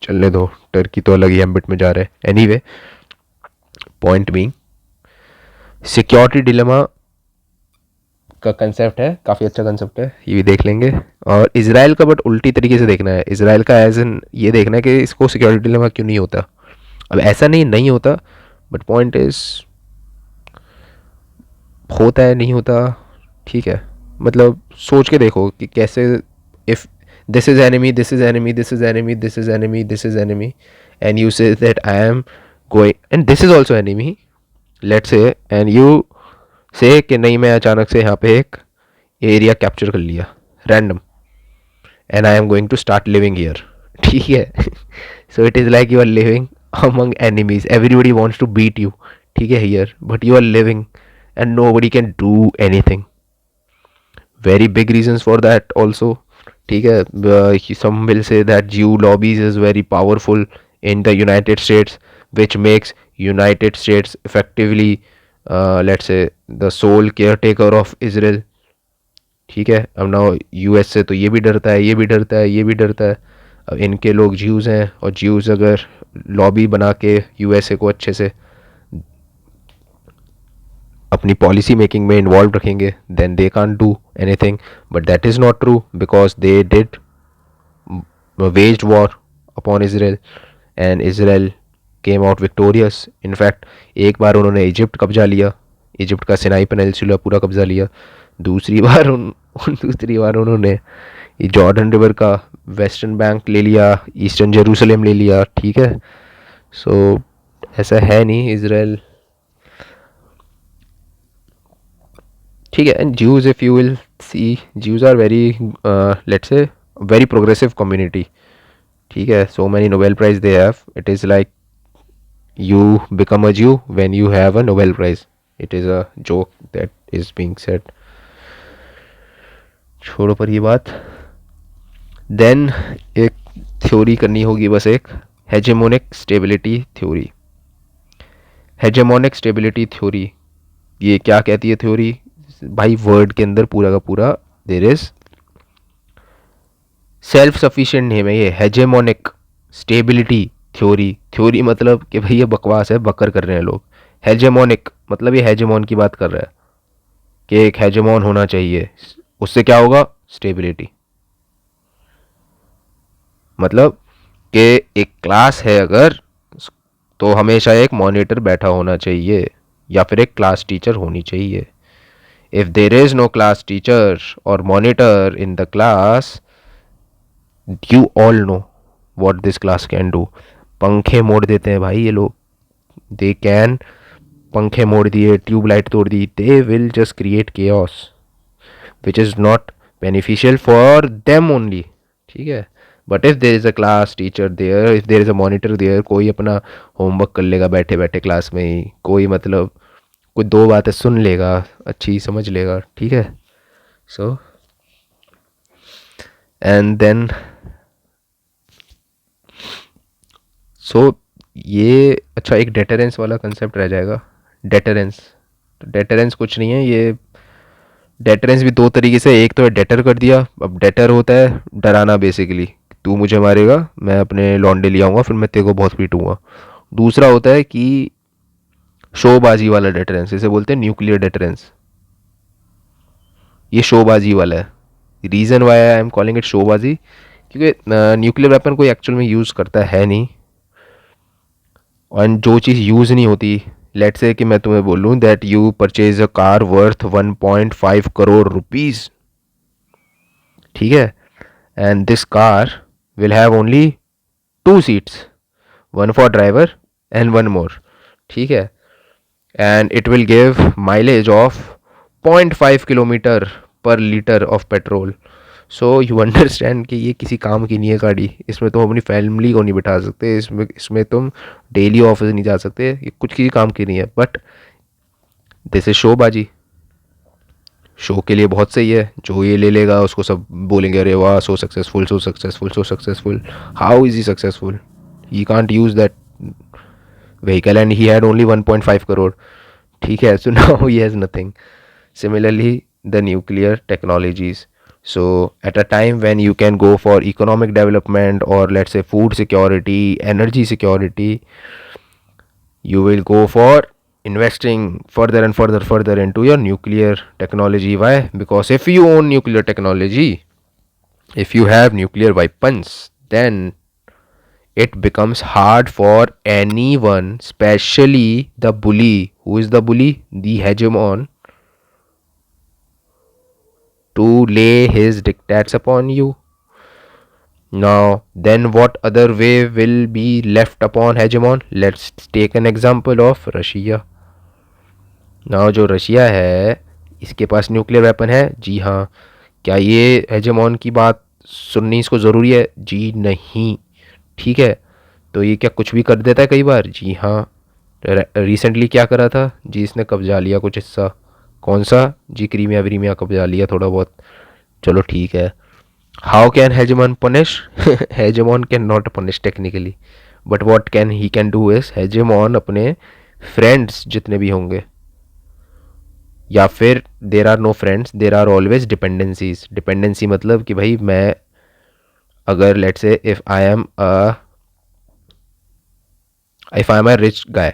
चलने दो, टर्की तो अलग ही एम्बिट में जा रहा है. Anyway, point being security dilemma का कंसेप्ट है, काफ़ी अच्छा कंसेप्ट है, ये भी देख लेंगे. और इजराइल का बट उल्टी तरीके से देखना है. इजराइल का एज इन ये देखना है कि इसको सिक्योरिटी डिलेमा क्यों नहीं होता. अब ऐसा नहीं होता, बट पॉइंट इज होता है नहीं होता, ठीक है, मतलब सोच के देखो कि कैसे, if this is enemy, this is enemy, this is enemy, this is enemy, this is enemy, and you say that I am going and this is also enemy, let's say, and you से कि नहीं मैं अचानक से यहाँ पे एक area capture कर लिया random, and I am going to start living here, ठीक है। So it is like you are living among enemies, everybody wants to beat you, ठीक है, here, but you are living and nobody can do anything. Very big reasons for that also, ठीक है. Some will say that Jew lobbies is very powerful in the United States, which makes United States effectively, let's say, the sole caretaker of Israel, ठीक है. अब ना US से तो ये भी डरता है, ये भी डरता है, ये भी डरता है. अब इनके लोग ज्यूज़ हैं, और ज्यूज़ अगर लॉबी बना के यूएसए को अच्छे से अपनी पॉलिसी मेकिंग में इन्वॉल्व रखेंगे, then they can't do anything. But that is not true, because they did waged war upon Israel, and Israel came out victorious. In fact एक बार उन्होंने इजिप्ट कब्जा लिया, इजिप्ट का सिनाई पेनिनसुला पूरा कब्जा लिया. दूसरी बार उन्होंने जॉर्डन रिवर का वेस्टर्न बैंक ले लिया, ईस्टर्न जेरूसलम ले लिया, ठीक है. सो ऐसा है नहीं इसराइल, ठीक है. And Jews, if you will see, Jews are very, let's say, very progressive community, ठीक है. So many Nobel prize they have. It is like you become a Jew when you have a Nobel Prize. It is a joke that is being said. छोड़ो पर ये बात. Then एक theory करनी होगी बस, एक hegemonic stability theory. Hegemonic stability theory ये क्या कहती है थ्योरी भाई? वर्ड के अंदर पूरा का पूरा there is self sufficient name है ये, हेजेमोनिक स्टेबिलिटी थ्योरी. थ्योरी मतलब कि भाई ये बकवास है, बकर कर रहे हैं लोग. हेजेमोनिक मतलब ये हेजेमोन की बात कर रहा है कि एक हेजेमोन होना चाहिए, उससे क्या होगा? स्टेबिलिटी. मतलब कि एक क्लास है अगर, तो हमेशा एक मॉनिटर बैठा होना चाहिए, या फिर एक क्लास टीचर होनी चाहिए. If there is no class teacher और monitor in the class, you all know what this class can do. पंखे मोड़ देते हैं भाई ये लोग, दे कैन, पंखे मोड़ दिए, ट्यूबलाइट तोड़ दी, they will just create chaos which is not beneficial for them only, ठीक है. But if there is a class teacher there, if there is a monitor there, कोई अपना होमवर्क कर लेगा बैठे बैठे क्लास में ही, कोई मतलब कोई दो बातें सुन लेगा, अच्छी समझ लेगा, ठीक है. सो एंड देन ये अच्छा एक डेटरेंस वाला कंसेप्ट रह जाएगा. डेटरेंस, तो डेटरेंस कुछ नहीं है, ये डेटरेंस भी दो तरीके से, एक तो है डेटर कर दिया. अब डेटर होता है डराना बेसिकली, तू मुझे मारेगा मैं अपने लौंडे ले आऊँगा फिर मैं तेरे को बहुत पीटूँगा. दूसरा होता है कि शोबाजी वाला डेटरेंस, इसे बोलते हैं न्यूक्लियर डेटरेंस. ये शोबाजी वाला है. Reason why I am calling it शोबाजी, क्योंकि न्यूक्लियर वेपन कोई एक्चुअल में यूज़ करता है नहीं, और जो चीज़ यूज़ नहीं होती, लेट्स से कि मैं तुम्हें बोलूँ that you purchase a car worth 1.5 crore rupees, ठीक है, and this car will have only 2 seats, one for driver and one more, ठीक है, and it will give mileage of 0.5 kilometre per litre of petrol. So you understand कि ये किसी काम की नहीं है गाड़ी. इसमें तुम अपनी फैमिली को नहीं बिठा सकते, इसमें तुम डेली ऑफिस नहीं जा सकते, ये कुछ किसी काम की नहीं है. बट दिस इज शोबाजी. शो के लिए बहुत सही है, जो ये ले लेगा उसको सब बोलेंगे अरे वाह so successful, so successful, so successful. How is he successful? He can't use that vehicle and he had only 1.5 crore, ठीक है. So now he has nothing. Similarly the nuclear technologies, so at a time when you can go for economic development or let's say food security, energy security, you will go for investing further and further into your nuclear technology. Why? Because if you own nuclear technology, if you have nuclear weapons, then it becomes hard for anyone, especially the bully. Who is the bully? The hegemon, to lay his dictates upon you. Now, then what other way will be left upon hegemon? Let's take an example of Russia. Now, जो Russia है इसके पास nuclear weapon है, जी हाँ. क्या ये हेजेमॉन की बात सुननी इसको ज़रूरी है? जी नहीं. ठीक है, तो ये क्या कुछ भी कर देता है कई बार? जी हाँ. रिसेंटली क्या करा था जी? इसने कब्जा लिया कुछ हिस्सा. कौन सा जी? क्रीमिया व्रीमिया कब्जा लिया थोड़ा बहुत. चलो ठीक है. How can hegemon punish? Hegemon can not punish technically, but what can he can do is, hegemon अपने फ्रेंड्स जितने भी होंगे, या फिर there are no friends, there are always dependencies. Dependency मतलब कि भाई मैं अगर let's say if I am a rich guy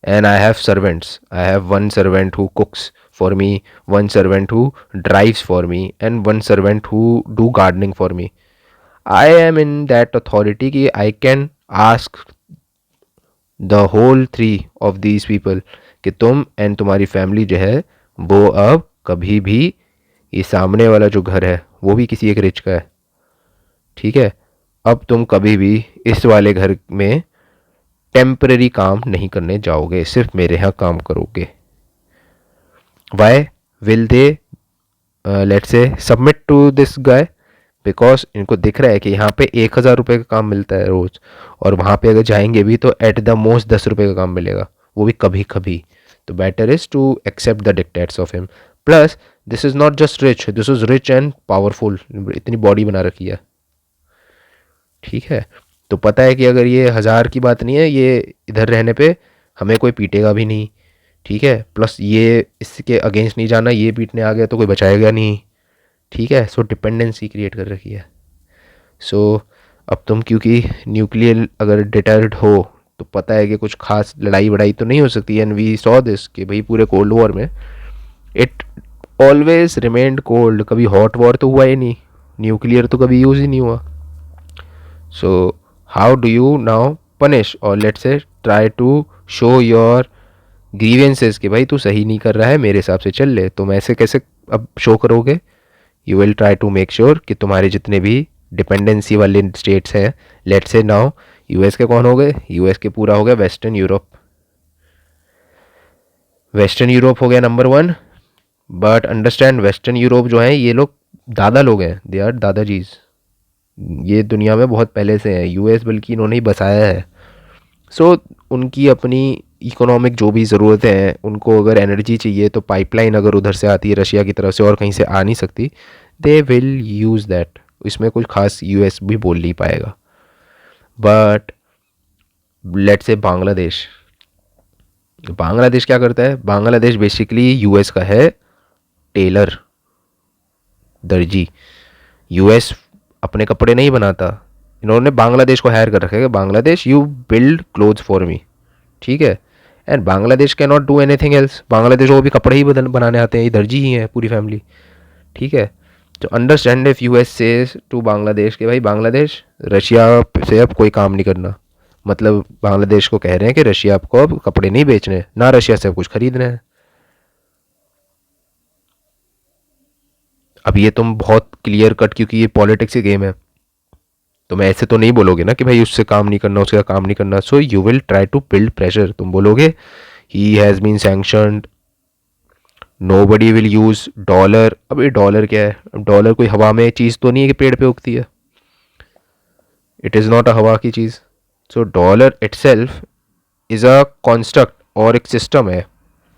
and I have servants, I have one servant who cooks for me, one servant who drives for me, and one servant who do gardening for me. I am in that authority कि I can ask the whole three of these people कि तुम and तुम्हारी family जो है वो अब कभी भी, ये सामने वाला जो घर है वो भी किसी एक रिच का है, ठीक है, अब तुम कभी भी इस वाले घर में टेम्पररी काम नहीं करने जाओगे, सिर्फ मेरे यहाँ काम करोगे. Why will they let's say submit to this guy? Because इनको दिख रहा है कि यहाँ पे 1,000 रुपये का काम मिलता है रोज़, और वहाँ पे अगर जाएंगे भी तो एट द मोस्ट 10 रुपये का काम मिलेगा, वो भी कभी कभी. तो better is to accept the dictates of him. Plus this is not just rich, this is rich and powerful. इतनी बॉडी बना रखी है, ठीक है. तो पता है कि अगर ये 1,000 की बात नहीं है, ये इधर रहने पे हमें कोई पीटेगा भी नहीं, ठीक है. प्लस ये इसके अगेंस्ट नहीं जाना, ये पीटने आ गया तो कोई बचाएगा नहीं, ठीक है. सो डिपेंडेंसी क्रिएट कर रखी है. सो अब तुम क्योंकि न्यूक्लियर अगर डिटर्ड हो तो पता है कि कुछ खास लड़ाई वड़ाई तो नहीं हो सकती. एंड वी सॉ दिस कि भाई पूरे कोल्ड वॉर में इट ऑलवेज रिमेंड कोल्ड. कभी हॉट वॉर तो हुआ ही नहीं, न्यूक्लियर तो कभी यूज़ ही नहीं हुआ. So how do you now punish, और let's say try to show your grievances कि भाई तू सही नहीं कर रहा है, मेरे हिसाब से चल ले. तुम ऐसे कैसे अब शो करोगे? You will try to make sure कि तुम्हारे जितने भी डिपेंडेंसी वाले स्टेट्स हैं, लेट्स से नाउ यूएस के कौन हो गए? यूएस के पूरा हो गया वेस्टर्न यूरोप. वेस्टर्न यूरोप हो गया number 1. But understand, western Europe जो है ये लोग दादा लोग हैं, दे आर दादाजीज. ये दुनिया में बहुत पहले से हैं. यूएस बल्कि इन्होंने ही बसाया है. सो उनकी अपनी इकोनॉमिक जो भी ज़रूरतें हैं, उनको अगर एनर्जी चाहिए तो पाइपलाइन अगर उधर से आती है रशिया की तरफ से और कहीं से आ नहीं सकती, दे विल यूज़ दैट. इसमें कुछ खास यूएस भी बोल नहीं पाएगा. But let's say Bangladesh, Bangladesh क्या करता है? बांग्लादेश बेसिकली यूएस का है टेलर, दर्जी. यूएस अपने कपड़े नहीं बनाता, इन्होंने बांग्लादेश को हायर कर रखा है कि Bangladesh you build clothes for me, ठीक है. And Bangladesh can not do anything else. Bangladesh को भी कपड़े ही बनाने आते हैं, ये दर्जी ही हैं पूरी फैमिली, ठीक है. तो understand if US says to Bangladesh कि भाई बांग्लादेश रशिया से अब कोई काम नहीं करना, मतलब बांग्लादेश को कह रहे हैं कि रशिया आपको अब कपड़े नहीं बेचने, ना रशिया से अब कुछ खरीदना है. अब ये तुम बहुत क्लियर कट, क्योंकि ये पॉलिटिक्स की गेम है, तो मैं ऐसे तो नहीं बोलोगे ना कि भाई उससे काम नहीं करना, उसका काम नहीं करना. So you will try to build pressure. तुम बोलोगे ही has been sanctioned, nobody will use dollar. अब ये डॉलर क्या है? डॉलर कोई हवा में चीज़ तो नहीं है कि पेड़ पे उगती है. इट इज़ नॉट अ हवा की चीज़. So dollar itself is a construct और एक सिस्टम है,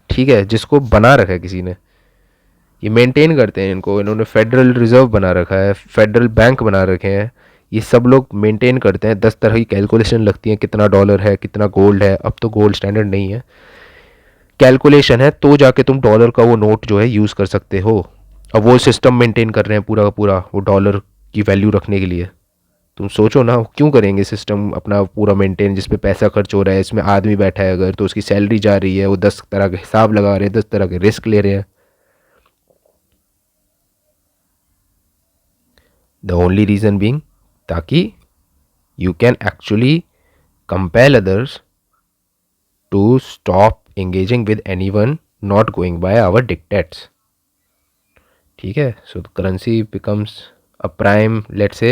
ठीक है, जिसको बना रखा है किसी ने. ये मेंटेन करते हैं इनको, इन्होंने फेडरल रिजर्व बना रखा है, फेडरल बैंक बना रखे हैं. ये सब लोग मेंटेन करते हैं. 10 तरह की कैलकुलेशन लगती है, कितना डॉलर है, कितना गोल्ड है. अब तो गोल्ड स्टैंडर्ड नहीं है, कैलकुलेशन है, तो जाके तुम डॉलर का वो नोट जो है यूज़ कर सकते हो. अब वो सिस्टम मेंटेन कर रहे हैं पूरा का पूरा वो डॉलर की वैल्यू रखने के लिए. तुम सोचो ना क्यों करेंगे सिस्टम अपना पूरा मेंटेन, जिस पे पैसा खर्च हो रहा है, इसमें आदमी बैठा है अगर, तो उसकी सैलरी जा रही है, वो 10 तरह के हिसाब लगा रहे हैं, 10 तरह के रिस्क ले रहे हैं. द ओनली रीज़न बीइंग ताकि you can actually compel others to stop engaging with anyone not going by our dictates. ठीक है, so the currency becomes a prime, let's say,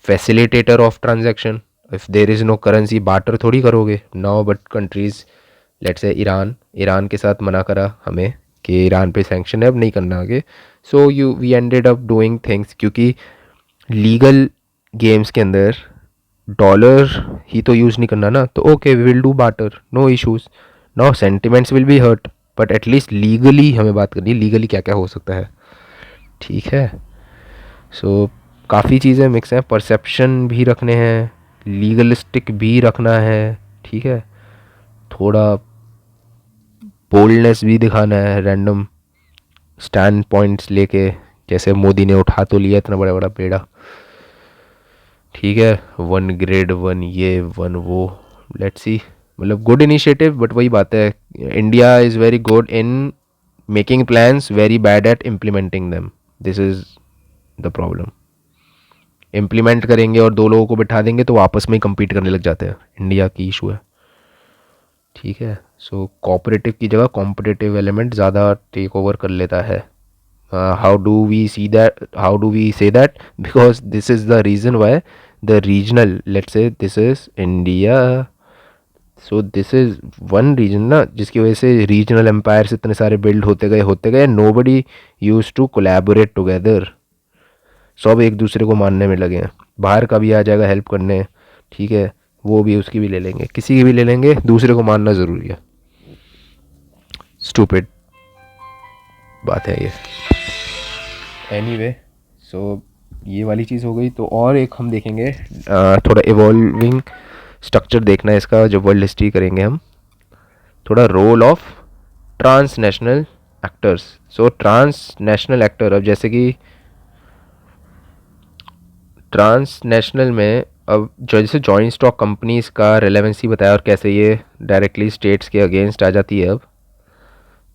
facilitator of transaction. If there is no currency, barter थोड़ी करोगे now, but countries, let's say Iran के साथ मना करा हमें कि ईरान पे सैंक्शन है, अब नहीं करना आगे. So we ended up doing things, क्योंकि लीगल गेम्स के अंदर डॉलर ही तो यूज़ नहीं करना ना, तो okay we will do barter, no issues. Now sentiments will be hurt, but at least legally हमें बात करनी है, लीगली क्या क्या हो सकता है. ठीक है, सो काफ़ी चीज़ें मिक्स हैं, परसेप्शन भी रखने हैं, लीगलिस्टिक भी रखना है. ठीक है, थोड़ा बोल्डनेस भी दिखाना है, रैंडम स्टैंड पॉइंट्स लेके, जैसे मोदी ने उठा तो लिया इतना बड़ा बड़ा पेड़ा. ठीक है, 1 ग्रेड 1 ये 1 वो, लेट्स सी. मतलब गुड इनिशिएटिव, बट वही बात है, India is very good in making plans, very bad at implementing them. This is the problem. Implement करेंगे और 2 लोगों को बिठा देंगे तो आपस में ही कम्पीट करने लग जाते हैं, इंडिया की इशू है. ठीक है, सो कोऑपरेटिव की जगह कॉम्पिटिटिव एलिमेंट ज़्यादा टेक ओवर कर लेता है. How do we see that, how do we say that, because this is the reason why the regional, let's say this is India, so this is one reason ना, जिसकी वजह से regional empires इतने सारे build होते गए. Nobody use to collaborate together, सब एक दूसरे को मानने में लगे हैं. बाहर का भी आ जाएगा हेल्प करने, ठीक है, वो भी उसकी भी ले लेंगे, किसी की भी ले लेंगे, दूसरे को मानना ज़रूरी है. स्टूपिड बात है ये. एनीवे, सो ये वाली चीज़ हो गई. तो और एक हम देखेंगे, थोड़ा इवॉल्विंग स्ट्रक्चर देखना है इसका, जब वर्ल्ड हिस्ट्री करेंगे हम, थोड़ा role of transnational actors. So transnational actor, अब जैसे कि ट्रांसनेशनल में अब जैसे जॉइंट स्टॉक कंपनीज़ का रेलेवेंसी बताया और कैसे ये डायरेक्टली स्टेट्स के अगेंस्ट आ जाती है. अब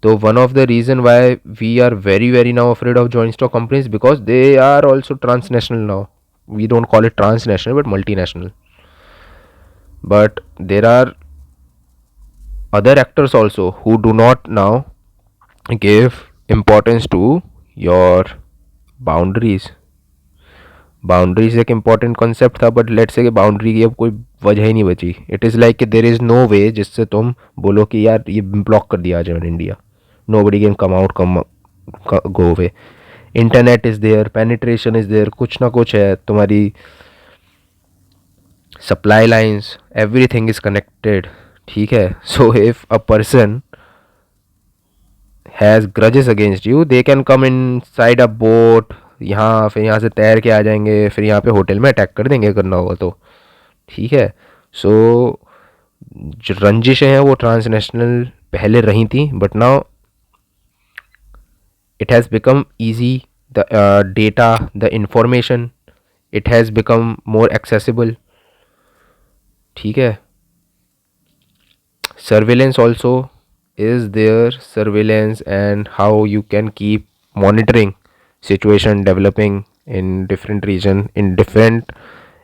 तो one of the reason why we are very very now afraid of joint stock companies, because they are also transnational now. We don't call it transnational but multinational. But there are other actors also who do not now give importance to your boundaries. Boundaries एक important concept था, but let's say कि boundary की अब कोई वजह ही नहीं बची. It is like कि देर इज़ नो वे जिससे तुम बोलो कि यार ये ब्लॉक कर दिया आज in India. Nobody can come out, come go way. Internet is there, penetration is there, कुछ ना कुछ है, तुम्हारी supply lines, everything is connected. ठीक है, so if a person has grudges against you, they can come inside a boat, यहाँ फिर यहाँ से तैर के आ जाएंगे, फिर यहाँ पे होटल में अटैक कर देंगे करना होगा तो. ठीक है, सो जो रंजिशें हैं वो ट्रांसनेशनल पहले रही थी, but now it has become easy. The data, the information, it has become more accessible. ठीक है, surveillance also is there, surveillance, and how you can keep monitoring situation developing in different region, in different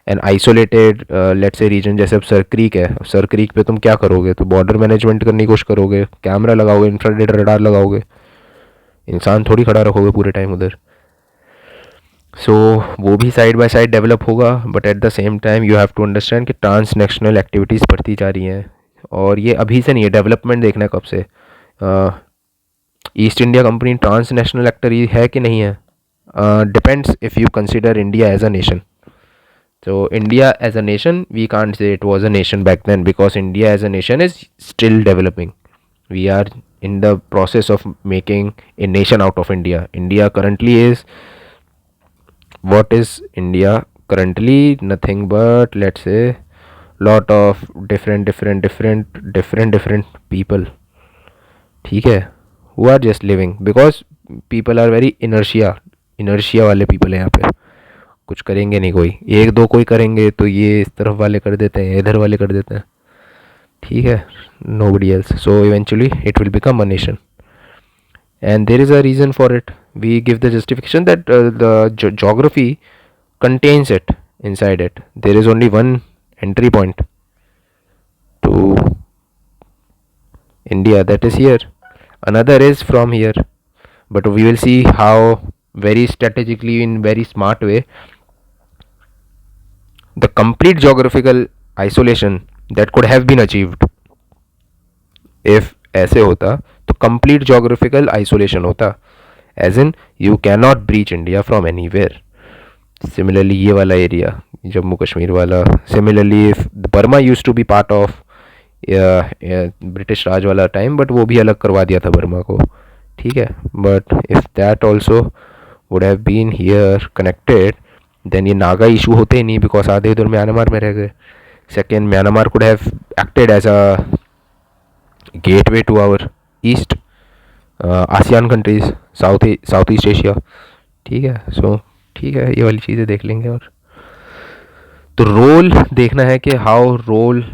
and isolated let's say region. जैसे अब sir creek है, sir creek पे तुम क्या करोगे, तो बॉर्डर मैनेजमेंट करने की कोशिश करोगे, कैमरा लगाओगे, इंफ्रारेड रडार लगाओगे, इंसान थोड़ी खड़ा रखोगे पूरे टाइम उधर. सो वो भी साइड बाय साइड डेवलप होगा, but at the same time you have to understand कि ट्रांसनेशनल एक्टिविटीज़ बढ़ती जा रही हैं. और ये अभी से नहीं है, डेवलपमेंट देखना है कब से. East India Company transnational actor है कि नहीं है, depends if you consider India as a nation. तो India as a nation, we can't say it was a nation back then, because India as a nation is still developing. We are in the process of making a nation out of India. India currently is, what is India currently? Nothing but, let's say, lot of different people. ठीक है, who are just living, because people are very inertia वाले people हैं यहाँ पे. कुछ करेंगे नहीं कोई, एक दो कोई करेंगे तो ये इस तरफ वाले कर देते हैं, इधर वाले कर देते हैं. ठीक है, nobody else. So eventually it will become a nation, and there is a reason for it. We give the justification that the geography contains it inside it. There is only one entry point to India, that is here. Another is from here, but we will see how very strategically, in very smart way, the complete geographical isolation that could have been achieved if ऐसे होता तो complete geographical isolation होता, as in you cannot breach India from anywhere. Similarly ये वाला area Jammu Kashmir वाला, similarly if Burma used to be part of British Raj वाला time, but वो भी अलग करवा दिया था बर्मा को, ठीक है. But if that also would have been here connected, then ये नागा इशू होते ही नहीं, बिकॉज आधे इधर म्यांमार में रह गए. Second, Myanmar could have acted as a gateway to our east ASEAN countries, south east Asia, ठीक है. सो ठीक है, ये वाली चीज़ें देख लेंगे. और तो रोल देखना है कि how role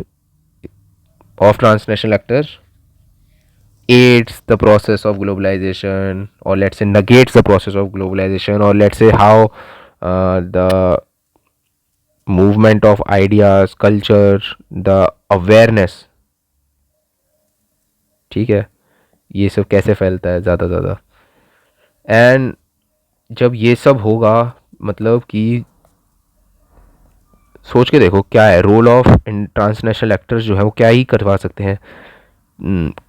of transnational actors aids the process of globalization, or let's say negates the process of globalization, or let's say how the movement of ideas, culture, the awareness, ठीक है, ये सब कैसे फैलता है ज़्यादा ज़्यादा. एंड जब ये सब होगा, मतलब कि सोच के देखो क्या है रोल ऑफ ट्रांसनेशनल एक्टर्स, जो है वो क्या ही करवा सकते हैं.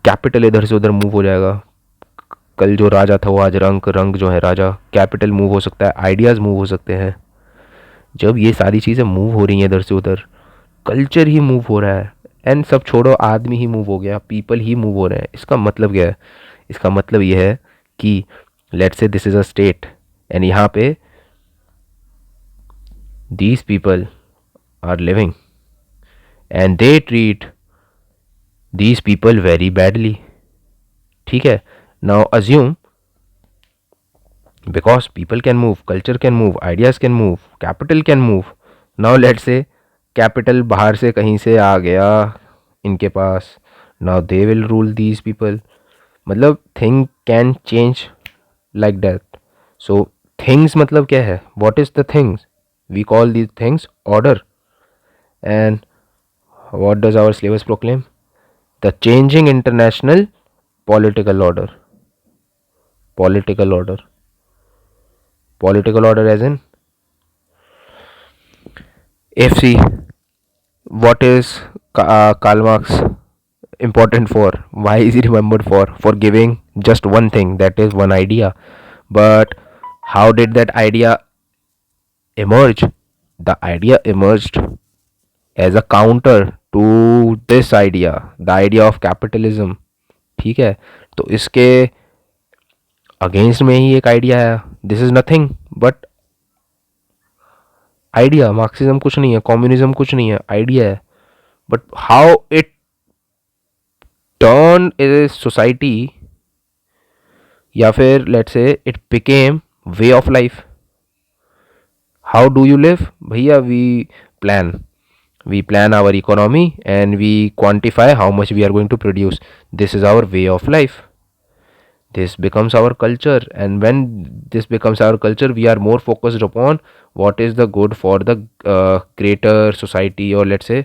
कैपिटल इधर से उधर मूव हो जाएगा. कल जो राजा था वो आज रंग जो है राजा, कैपिटल मूव हो सकता है, आइडियाज़ मूव हो सकते हैं. जब ये सारी चीज़ें मूव हो रही हैं इधर से उधर, कल्चर ही मूव हो रहा है, एंड सब छोड़ो, आदमी ही मूव हो गया, पीपल ही मूव हो रहे हैं. इसका मतलब क्या है? इसका मतलब ये है कि let's say this is a state, and यहाँ पे these people are living and they treat these people very badly, ठीक है. Now assume, because people can move, culture can move, ideas can move, capital can move. Now let's say capital बाहर से कहीं से आ गया इनके पास, now they will rule these people. मतलब thing can change like that. So things मतलब क्या है? What is the things? We call these things order. And what does our syllabus proclaim? The changing international political order. Political order. Political order as in, if see, what is Karl Marx important for? Why is he remembered for? For giving just one thing, that is one idea. But how did that idea emerge? The idea emerged as a counter to this idea, the idea of capitalism, ठीक है. तो इसके against में ही एक idea है. This is nothing but idea. Marxism कुछ नहीं है, कम्युनिज्म कुछ नहीं है, आइडिया है. But how it turn a society, या फिर let's say it became way of life. How do you live? भैया we plan our economy and we quantify how much we are going to produce. This is our way of life. This becomes our culture, and when this becomes our culture, we are more focused upon what is the good for the greater society, or let's say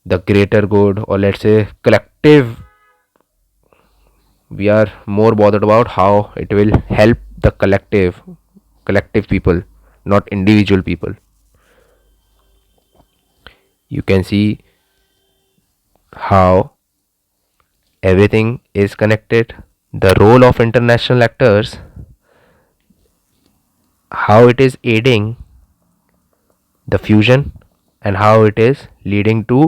the greater good, or let's say collective. We are more bothered about how it will help the collective people, not individual people. You can see how everything is connected. The role of international actors, how it is aiding the fusion, and how it is leading to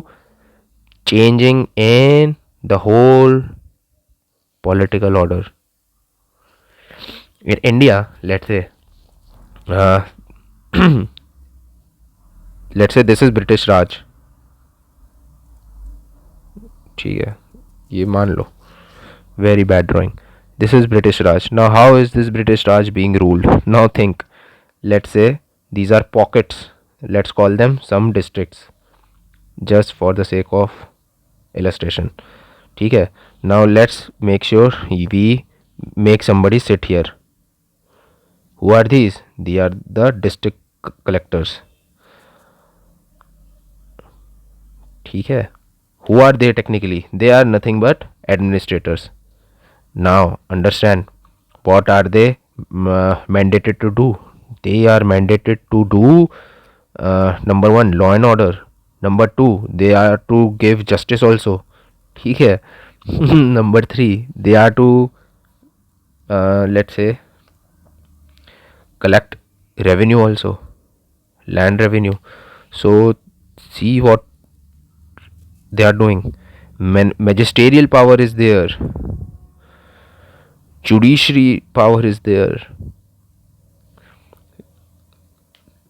changing in the whole political order. In India, let's say let's say this is British Raj, ठीक है, ये मान लो, very bad drawing. This is British Raj. Now how is this British Raj being ruled? Now think, let's say these are pockets, let's call them some districts, just for the sake of illustration, ठीक है. Now let's make sure we make somebody sit here. Who are these? They are the district collectors. ठीक है. Who are they technically? They are nothing but administrators. Now understand, what are they mandated to do? They are mandated to do number one, law and order. Number two, they are to give justice also. ठीक है. Number three, they are to let's say collect revenue also, land revenue. So see what they are doing. Magisterial power is there, judiciary power is there,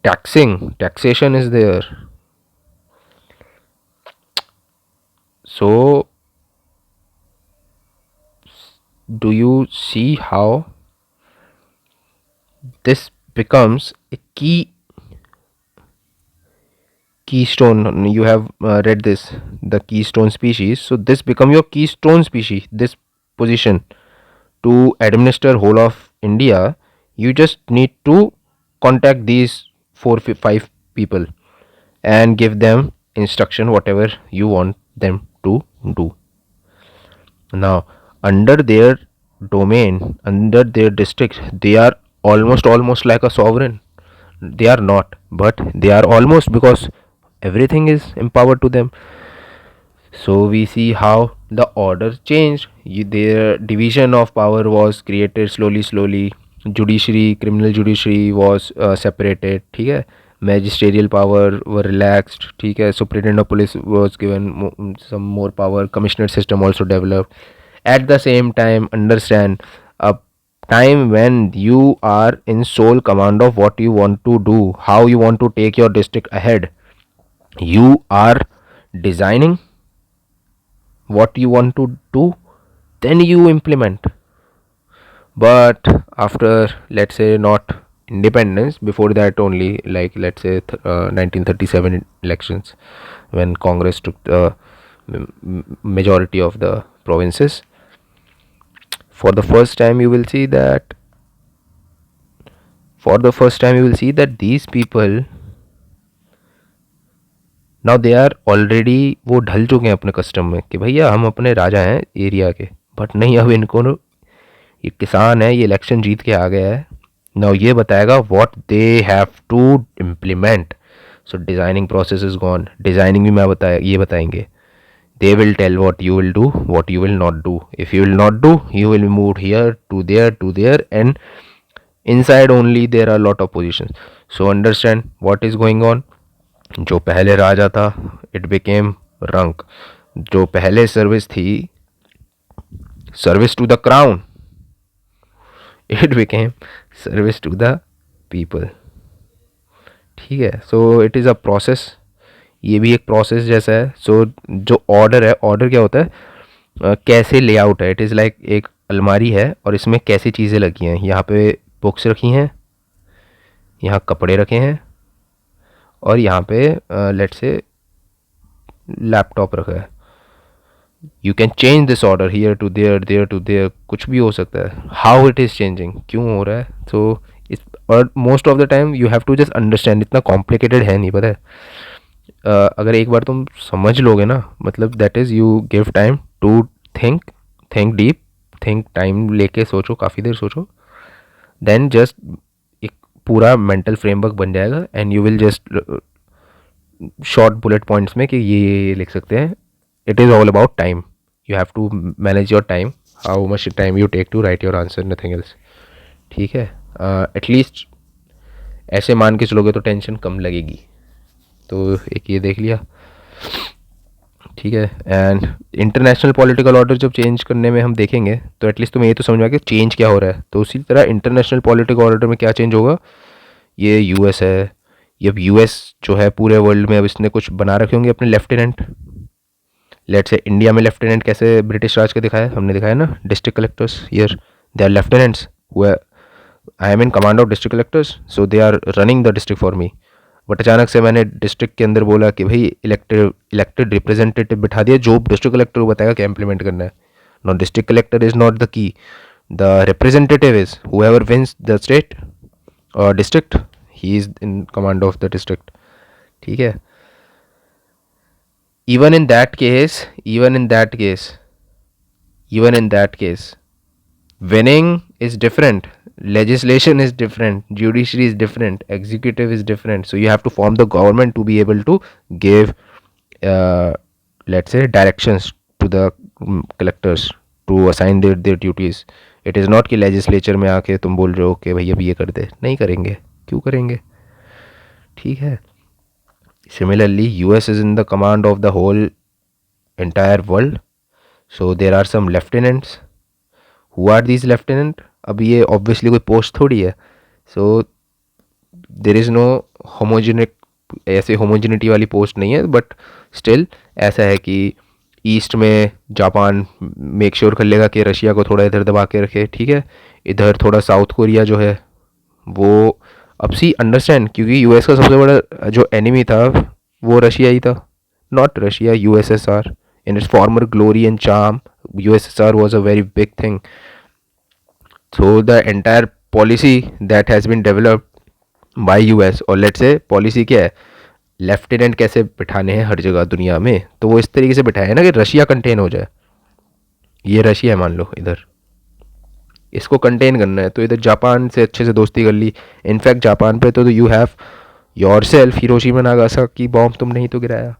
taxation is there. So do you see how this becomes a keystone? You have read this, the keystone species. So this become your keystone species, this position to administer whole of India. You just need to contact these 5 people and give them instruction whatever you want them to do. Now under their domain, under their district, they are almost like a sovereign. They are not, but they are almost, because everything is empowered to them. So we see how the order changed. Their division of power was created slowly. Judiciary, criminal judiciary was separated. ठीक है. Magisterial power were relaxed. ठीक है. Superintendent of police was given some more power. Commissioner system also developed. At the same time, understand, a time when you are in sole command of what you want to do, how you want to take your district ahead. You are designing what you want to do, then you implement. But after, let's say, not independence, before that only, like let's say 1937 elections, when Congress took the majority of the provinces, for the first time you will see that these people, now they are already, वो ढल चुके हैं अपने custom में कि भैया हम अपने राजा हैं एरिया के. बट नहीं, अब इनको ये किसान है, ये इलेक्शन जीत के आ गया है. नाउ ये बताएगा what they have to implement. So designing process is gone. Designing भी ये बताएंगे. They will tell what you will do, what you will not do. If you will not do, you will move here to there and inside only there are lot of positions. So understand what is going on. जो पहले राजा था, it became रंक. जो पहले service थी, service to the crown, it became service to the people. ठीक है. So it is a process. ये भी एक प्रोसेस जैसा है. सो जो ऑर्डर है, ऑर्डर क्या होता है, कैसे लेआउट है. इट इज़ लाइक एक अलमारी है और इसमें कैसी चीज़ें लगी हैं. यहाँ पे बुक्स रखी हैं, यहाँ कपड़े रखे हैं, और यहाँ पे लेट्स से लैपटॉप रखा है. You can change this order here to there to there. कुछ भी हो सकता है. हाउ इट इज़ चेंजिंग, क्यों हो रहा है. सो और most of the time you have to just understand. इतना कॉम्प्लिकेटेड है नहीं, पता है. अगर एक बार तुम समझ लोगे ना, मतलब that is, you give time to think deep, think time लेके सोचो, काफ़ी देर सोचो, देन जस्ट एक पूरा मेंटल फ्रेमवर्क बन जाएगा. And you will just short bullet points में कि ये लिख सकते हैं. It is all about time. You have to manage your time, how much time you take to write your answer, nothing else. ठीक है. एटलीस्ट ऐसे मान के चलोगे तो टेंशन कम लगेगी. तो एक ये देख लिया. ठीक है. एंड इंटरनेशनल पॉलिटिकल ऑर्डर जब चेंज करने में हम देखेंगे तो एटलीस्ट तुम्हें ये तो समझ में आ कि चेंज क्या हो रहा है. तो उसी तरह इंटरनेशनल पॉलिटिकल ऑर्डर में क्या चेंज होगा. ये यूएस है. ये अब यूएस जो है पूरे वर्ल्ड में, अब इसने कुछ बना रखे होंगे अपने लेफ्टिनेंट. लेट्स से इंडिया में लेफ्टिनेंट कैसे ब्रिटिश राज के दिखाया, हमने दिखाया ना, district collectors. Here they are lieutenants. I am in command of district collectors, so they are running the district for me. But अचानक से मैंने डिस्ट्रिक्ट के अंदर बोला कि भाई इलेक्टेड रिप्रेजेंटेटिव बिठा दिया, जो डिस्ट्रिक्ट कलेक्टर को बताएगा क्या इंप्लीमेंट करना है. No, district collector is not the key. The representative is whoever wins the state और district, he is in command of the district. ठीक है. even in that case even in that case even in that case winning is different, legislation is different, judiciary is different, executive is different. So you have to form the government to be able to give uh, let's say directions to the collectors to assign their duties. It is not कि legislature में आके तुम बोल रहे हो कि भैया ये कर दे, नहीं करेंगे, क्यों करेंगे, ठीक है. Similarly US is in the command of the whole entire world. So there are some lieutenants. Who are these lieutenant? अब ये obviously कोई पोस्ट थोड़ी है. So there is no homogenic, ऐसे होमोजिनिटी वाली पोस्ट नहीं है, बट स्टिल ऐसा है कि ईस्ट में जापान मेक श्योर कर लेगा कि रशिया को थोड़ा इधर दबा के रखे, ठीक है. इधर थोड़ा साउथ कोरिया जो है वो, अब सी अंडरस्टैंड, क्योंकि यूएस का सबसे बड़ा जो एनिमी था वो रशिया ही था, not Russia, USSR. In its former glory and charm, USSR was a very big thing. So the entire policy that has been developed by US, और let's say पॉलिसी क्या है, लेफ्टिनेंट कैसे बिठाने हैं हर जगह दुनिया में, तो वो इस तरीके से बिठाए ना कि रशिया कंटेन हो जाए. ये रशिया है मान लो, इधर इसको कंटेन करना है, तो इधर जापान से अच्छे से दोस्ती कर ली. इनफैक्ट जापान पे तो you have your self Hiroshima Nagasaki bomb तुम नहीं तो गिराया,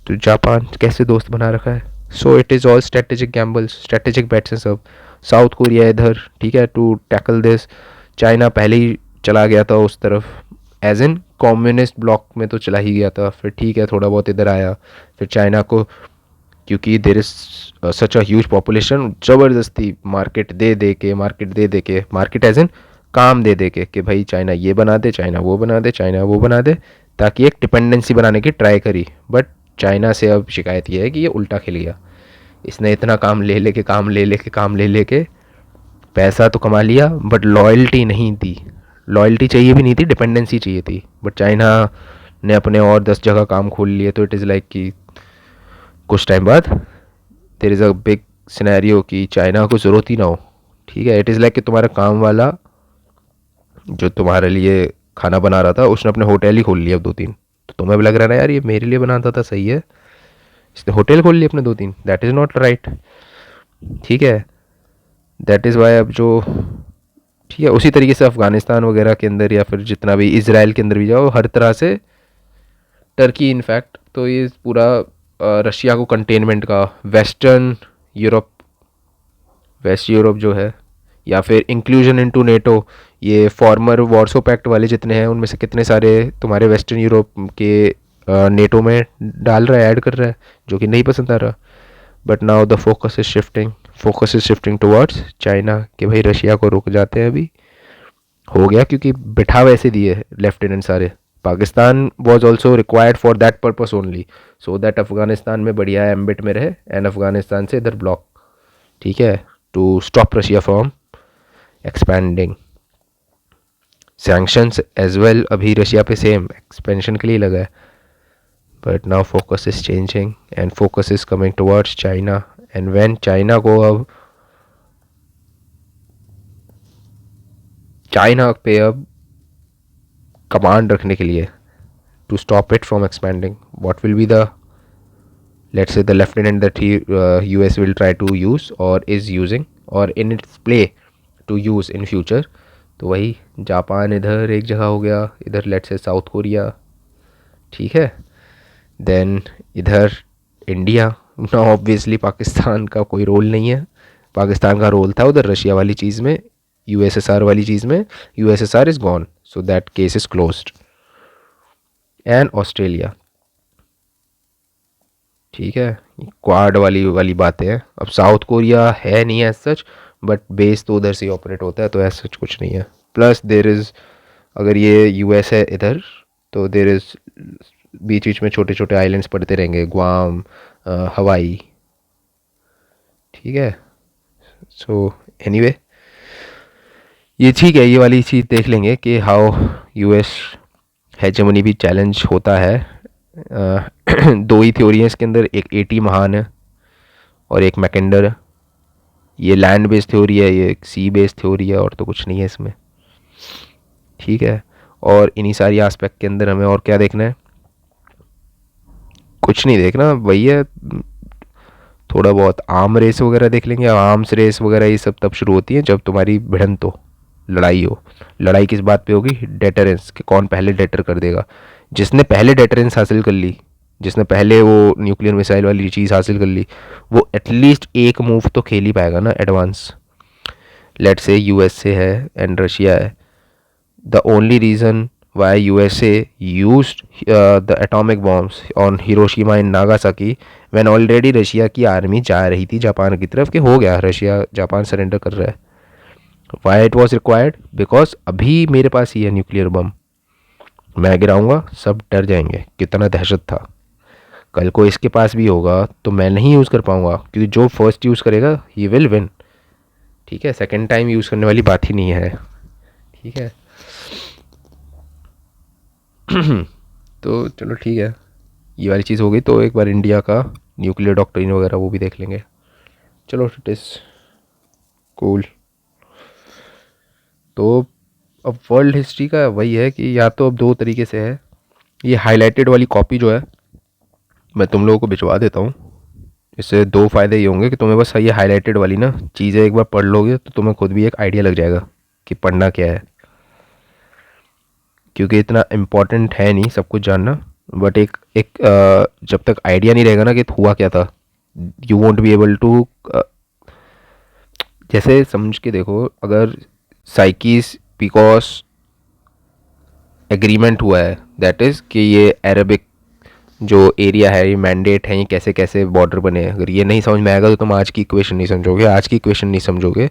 तो जापान कैसे दोस्त बना रखा है. So it is all strategic gambles, strategic bets हैं सब. साउथ कोरिया इधर, ठीक है, टू टैकल दिस. चाइना पहले ही चला गया था उस तरफ, एज इन कम्युनिस्ट ब्लॉक में तो चला ही गया था, फिर ठीक है थोड़ा बहुत इधर आया. फिर चाइना को, क्योंकि there is such a huge population, ज़बरदस्ती मार्केट दे के मार्केट एज इन काम दे के कि भाई चाइना ये बना दे, चाइना वो बना दे, चाइना वो बना दे, ताकि एक डिपेंडेंसी बनाने की ट्राई करी. बट चाइना से अब शिकायत ये है कि ये उल्टा खिल गया. इसने इतना काम ले लेके पैसा तो कमा लिया, बट लॉयल्टी नहीं दी. लॉयल्टी चाहिए भी नहीं थी, डिपेंडेंसी चाहिए थी. बट चाइना ने अपने और 10 जगह काम खोल लिए, तो इट इज़ लाइक कि कुछ टाइम बाद there is a big scenario कि चाइना को ज़रूरत ही ना हो, ठीक है. इट इज़ लाइक कि तुम्हारा काम वाला जो तुम्हारे लिए खाना बना रहा था उसने अपने होटल ही खोल लिया अब 2-3, तो तुम्हें भी लग रहा है ना यार ये मेरे लिए बनाता था, सही है, इसने होटल खोल लिए अपने 2-3. दैट इज़ नॉट राइट, ठीक है. दैट इज़ वाई अब जो, ठीक है, उसी तरीके से अफ़गानिस्तान वगैरह के अंदर या फिर जितना भी इसराइल के अंदर भी जाओ, हर तरह से, टर्की इनफैक्ट, तो ये पूरा रशिया को कंटेनमेंट का, वेस्टर्न यूरोप, वेस्ट यूरोप जो है, या फिर इंक्लूजन इनटू नेटो, ये फॉर्मर वॉर्सो पैक्ट वाले जितने हैं उनमें से कितने सारे तुम्हारे वेस्टर्न यूरोप के नेटो में डाल रहा है, ऐड कर रहा है, जो कि नहीं पसंद आ रहा. But now the focus is shifting towards China, कि भाई रशिया को रुक जाते हैं अभी, हो गया, क्योंकि बिठा वैसे दिए लेफ्टिनेंट सारे. Pakistan was also required for that purpose only, so that Afghanistan में बढ़िया एम्बिट में रहे, एंड अफगानिस्तान से इधर ब्लॉक, ठीक है, to stop Russia from expanding. Sanctions as well अभी रशिया पे सेम एक्सपेंशन के लिए लगा है, but now focus is changing and focus is coming towards China. And when China को अब, चाइना पे अब कमांड रखने के लिए, to stop it from expanding, what will be the, let's say the lieutenant that US will try to use or is using or in its play to use in future. तो वही Japan इधर एक जगह हो गया, इधर let's say south Korea, ठीक है. देन इधर इंडिया. ना ऑब्वियसली पाकिस्तान का कोई रोल नहीं है, पाकिस्तान का रोल था उधर रशिया वाली चीज़ में, यूएसएसआर वाली चीज़ में. USSR is gone, so that case is closed. And Australia, ठीक है, क्वाड वाली बातें हैं. अब साउथ कोरिया है नहीं एज सच, बट बेस तो उधर से ऑपरेट होता है, तो एज सच कुछ नहीं है. प्लस देर इज़, अगर ये यूएस है इधर, तो देर इज़ बीच बीच में छोटे छोटे आइलैंड्स पड़ते रहेंगे, ग्वाम, हवाई, ठीक है. सो एनीवे ये ठीक है, ये वाली चीज़ देख लेंगे कि हाउ यूएस हेजेमनी भी चैलेंज होता है. दो ही थ्योरी हैं इसके अंदर, एक एटी महान है और एक मैकेंडर है. ये लैंड बेस्ड थ्योरी है, ये सी बेस्ड थ्योरी है, और तो कुछ नहीं है इसमें, ठीक है. और इन्हीं सारी एस्पेक्ट के अंदर हमें और क्या देखना है, कुछ नहीं देखना, वही है। थोड़ा बहुत आर्म रेस वगैरह देख लेंगे। आर्म्स रेस वगैरह ये सब तब शुरू होती है जब तुम्हारी भिड़ंत हो, लड़ाई हो। लड़ाई किस बात पे होगी? डेटरेंस, कि कौन पहले डेटर कर देगा। जिसने पहले डेटरेंस हासिल कर ली, जिसने पहले वो न्यूक्लियर मिसाइल वाली चीज़ हासिल कर ली, वो एटलीस्ट एक मूव तो खेल ही पाएगा ना एडवांस। लेट से यूएसए है एंड रशिया है। The only reason why USA used the atomic bombs on Hiroshima and Nagasaki when already Russia की आर्मी जा रही थी जापान की तरफ, कि हो गया रशिया जापान सरेंडर कर रहा है। why it was required? because अभी मेरे पास ही है न्यूक्लियर बम, मैं गिराऊंगा सब डर जाएंगे, कितना दहशत था। कल को इसके पास भी होगा तो मैं नहीं यूज़ कर पाऊंगा, क्योंकि जो फर्स्ट यूज़ करेगा ही विल विन। ठीक है, सेकेंड टाइम यूज़ करने वाली बात ही नहीं है। ठीक है तो चलो ठीक है, ये वाली चीज़ हो गई। तो एक बार इंडिया का न्यूक्लियर डॉक्ट्रिन वगैरह वो भी देख लेंगे। चलो इट इज़ कूल। तो अब वर्ल्ड हिस्ट्री का वही है कि या तो अब दो तरीके से है। ये हाईलाइटेड वाली कॉपी जो है मैं तुम लोगों को भिजवा देता हूँ। इससे दो फ़ायदे ये होंगे कि तुम्हें बस ये हाईलाइटेड वाली ना चीज़ें एक बार पढ़ लोगे तो तुम्हें खुद भी एक आइडिया लग जाएगा कि पढ़ना क्या है, क्योंकि इतना इम्पोर्टेंट है नहीं सब कुछ जानना। बट एक एक जब तक आइडिया नहीं रहेगा ना कि हुआ क्या था, you won't be able to. जैसे समझ के देखो, अगर साइकिस पिकॉस एग्रीमेंट हुआ है, दैट इज़ कि ये अरबिक जो एरिया है ये मैंडेट है, ये कैसे कैसे बॉर्डर बने हैं, अगर ये नहीं समझ में आएगा तो तुम आज की इक्वेशन नहीं समझोगे। आज की इक्वेशन नहीं समझोगे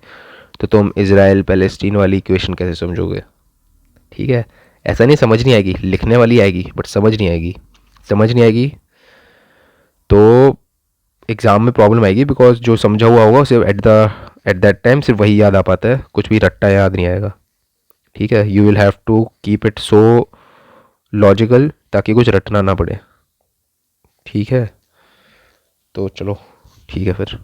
तो तुम इसराइल पैलेस्टीन वाली इक्वेशन कैसे समझोगे। ठीक है, ऐसा नहीं समझ नहीं आएगी, लिखने वाली आएगी बट समझ नहीं आएगी। समझ नहीं आएगी तो एग्ज़ाम में प्रॉब्लम आएगी, बिकॉज जो समझा हुआ होगा सिर्फ एट दैट टाइम सिर्फ वही याद आ पाता है, कुछ भी रट्टा याद नहीं आएगा। ठीक है, you will have to keep it so logical ताकि कुछ रटना ना पड़े। ठीक है, तो चलो ठीक है फिर।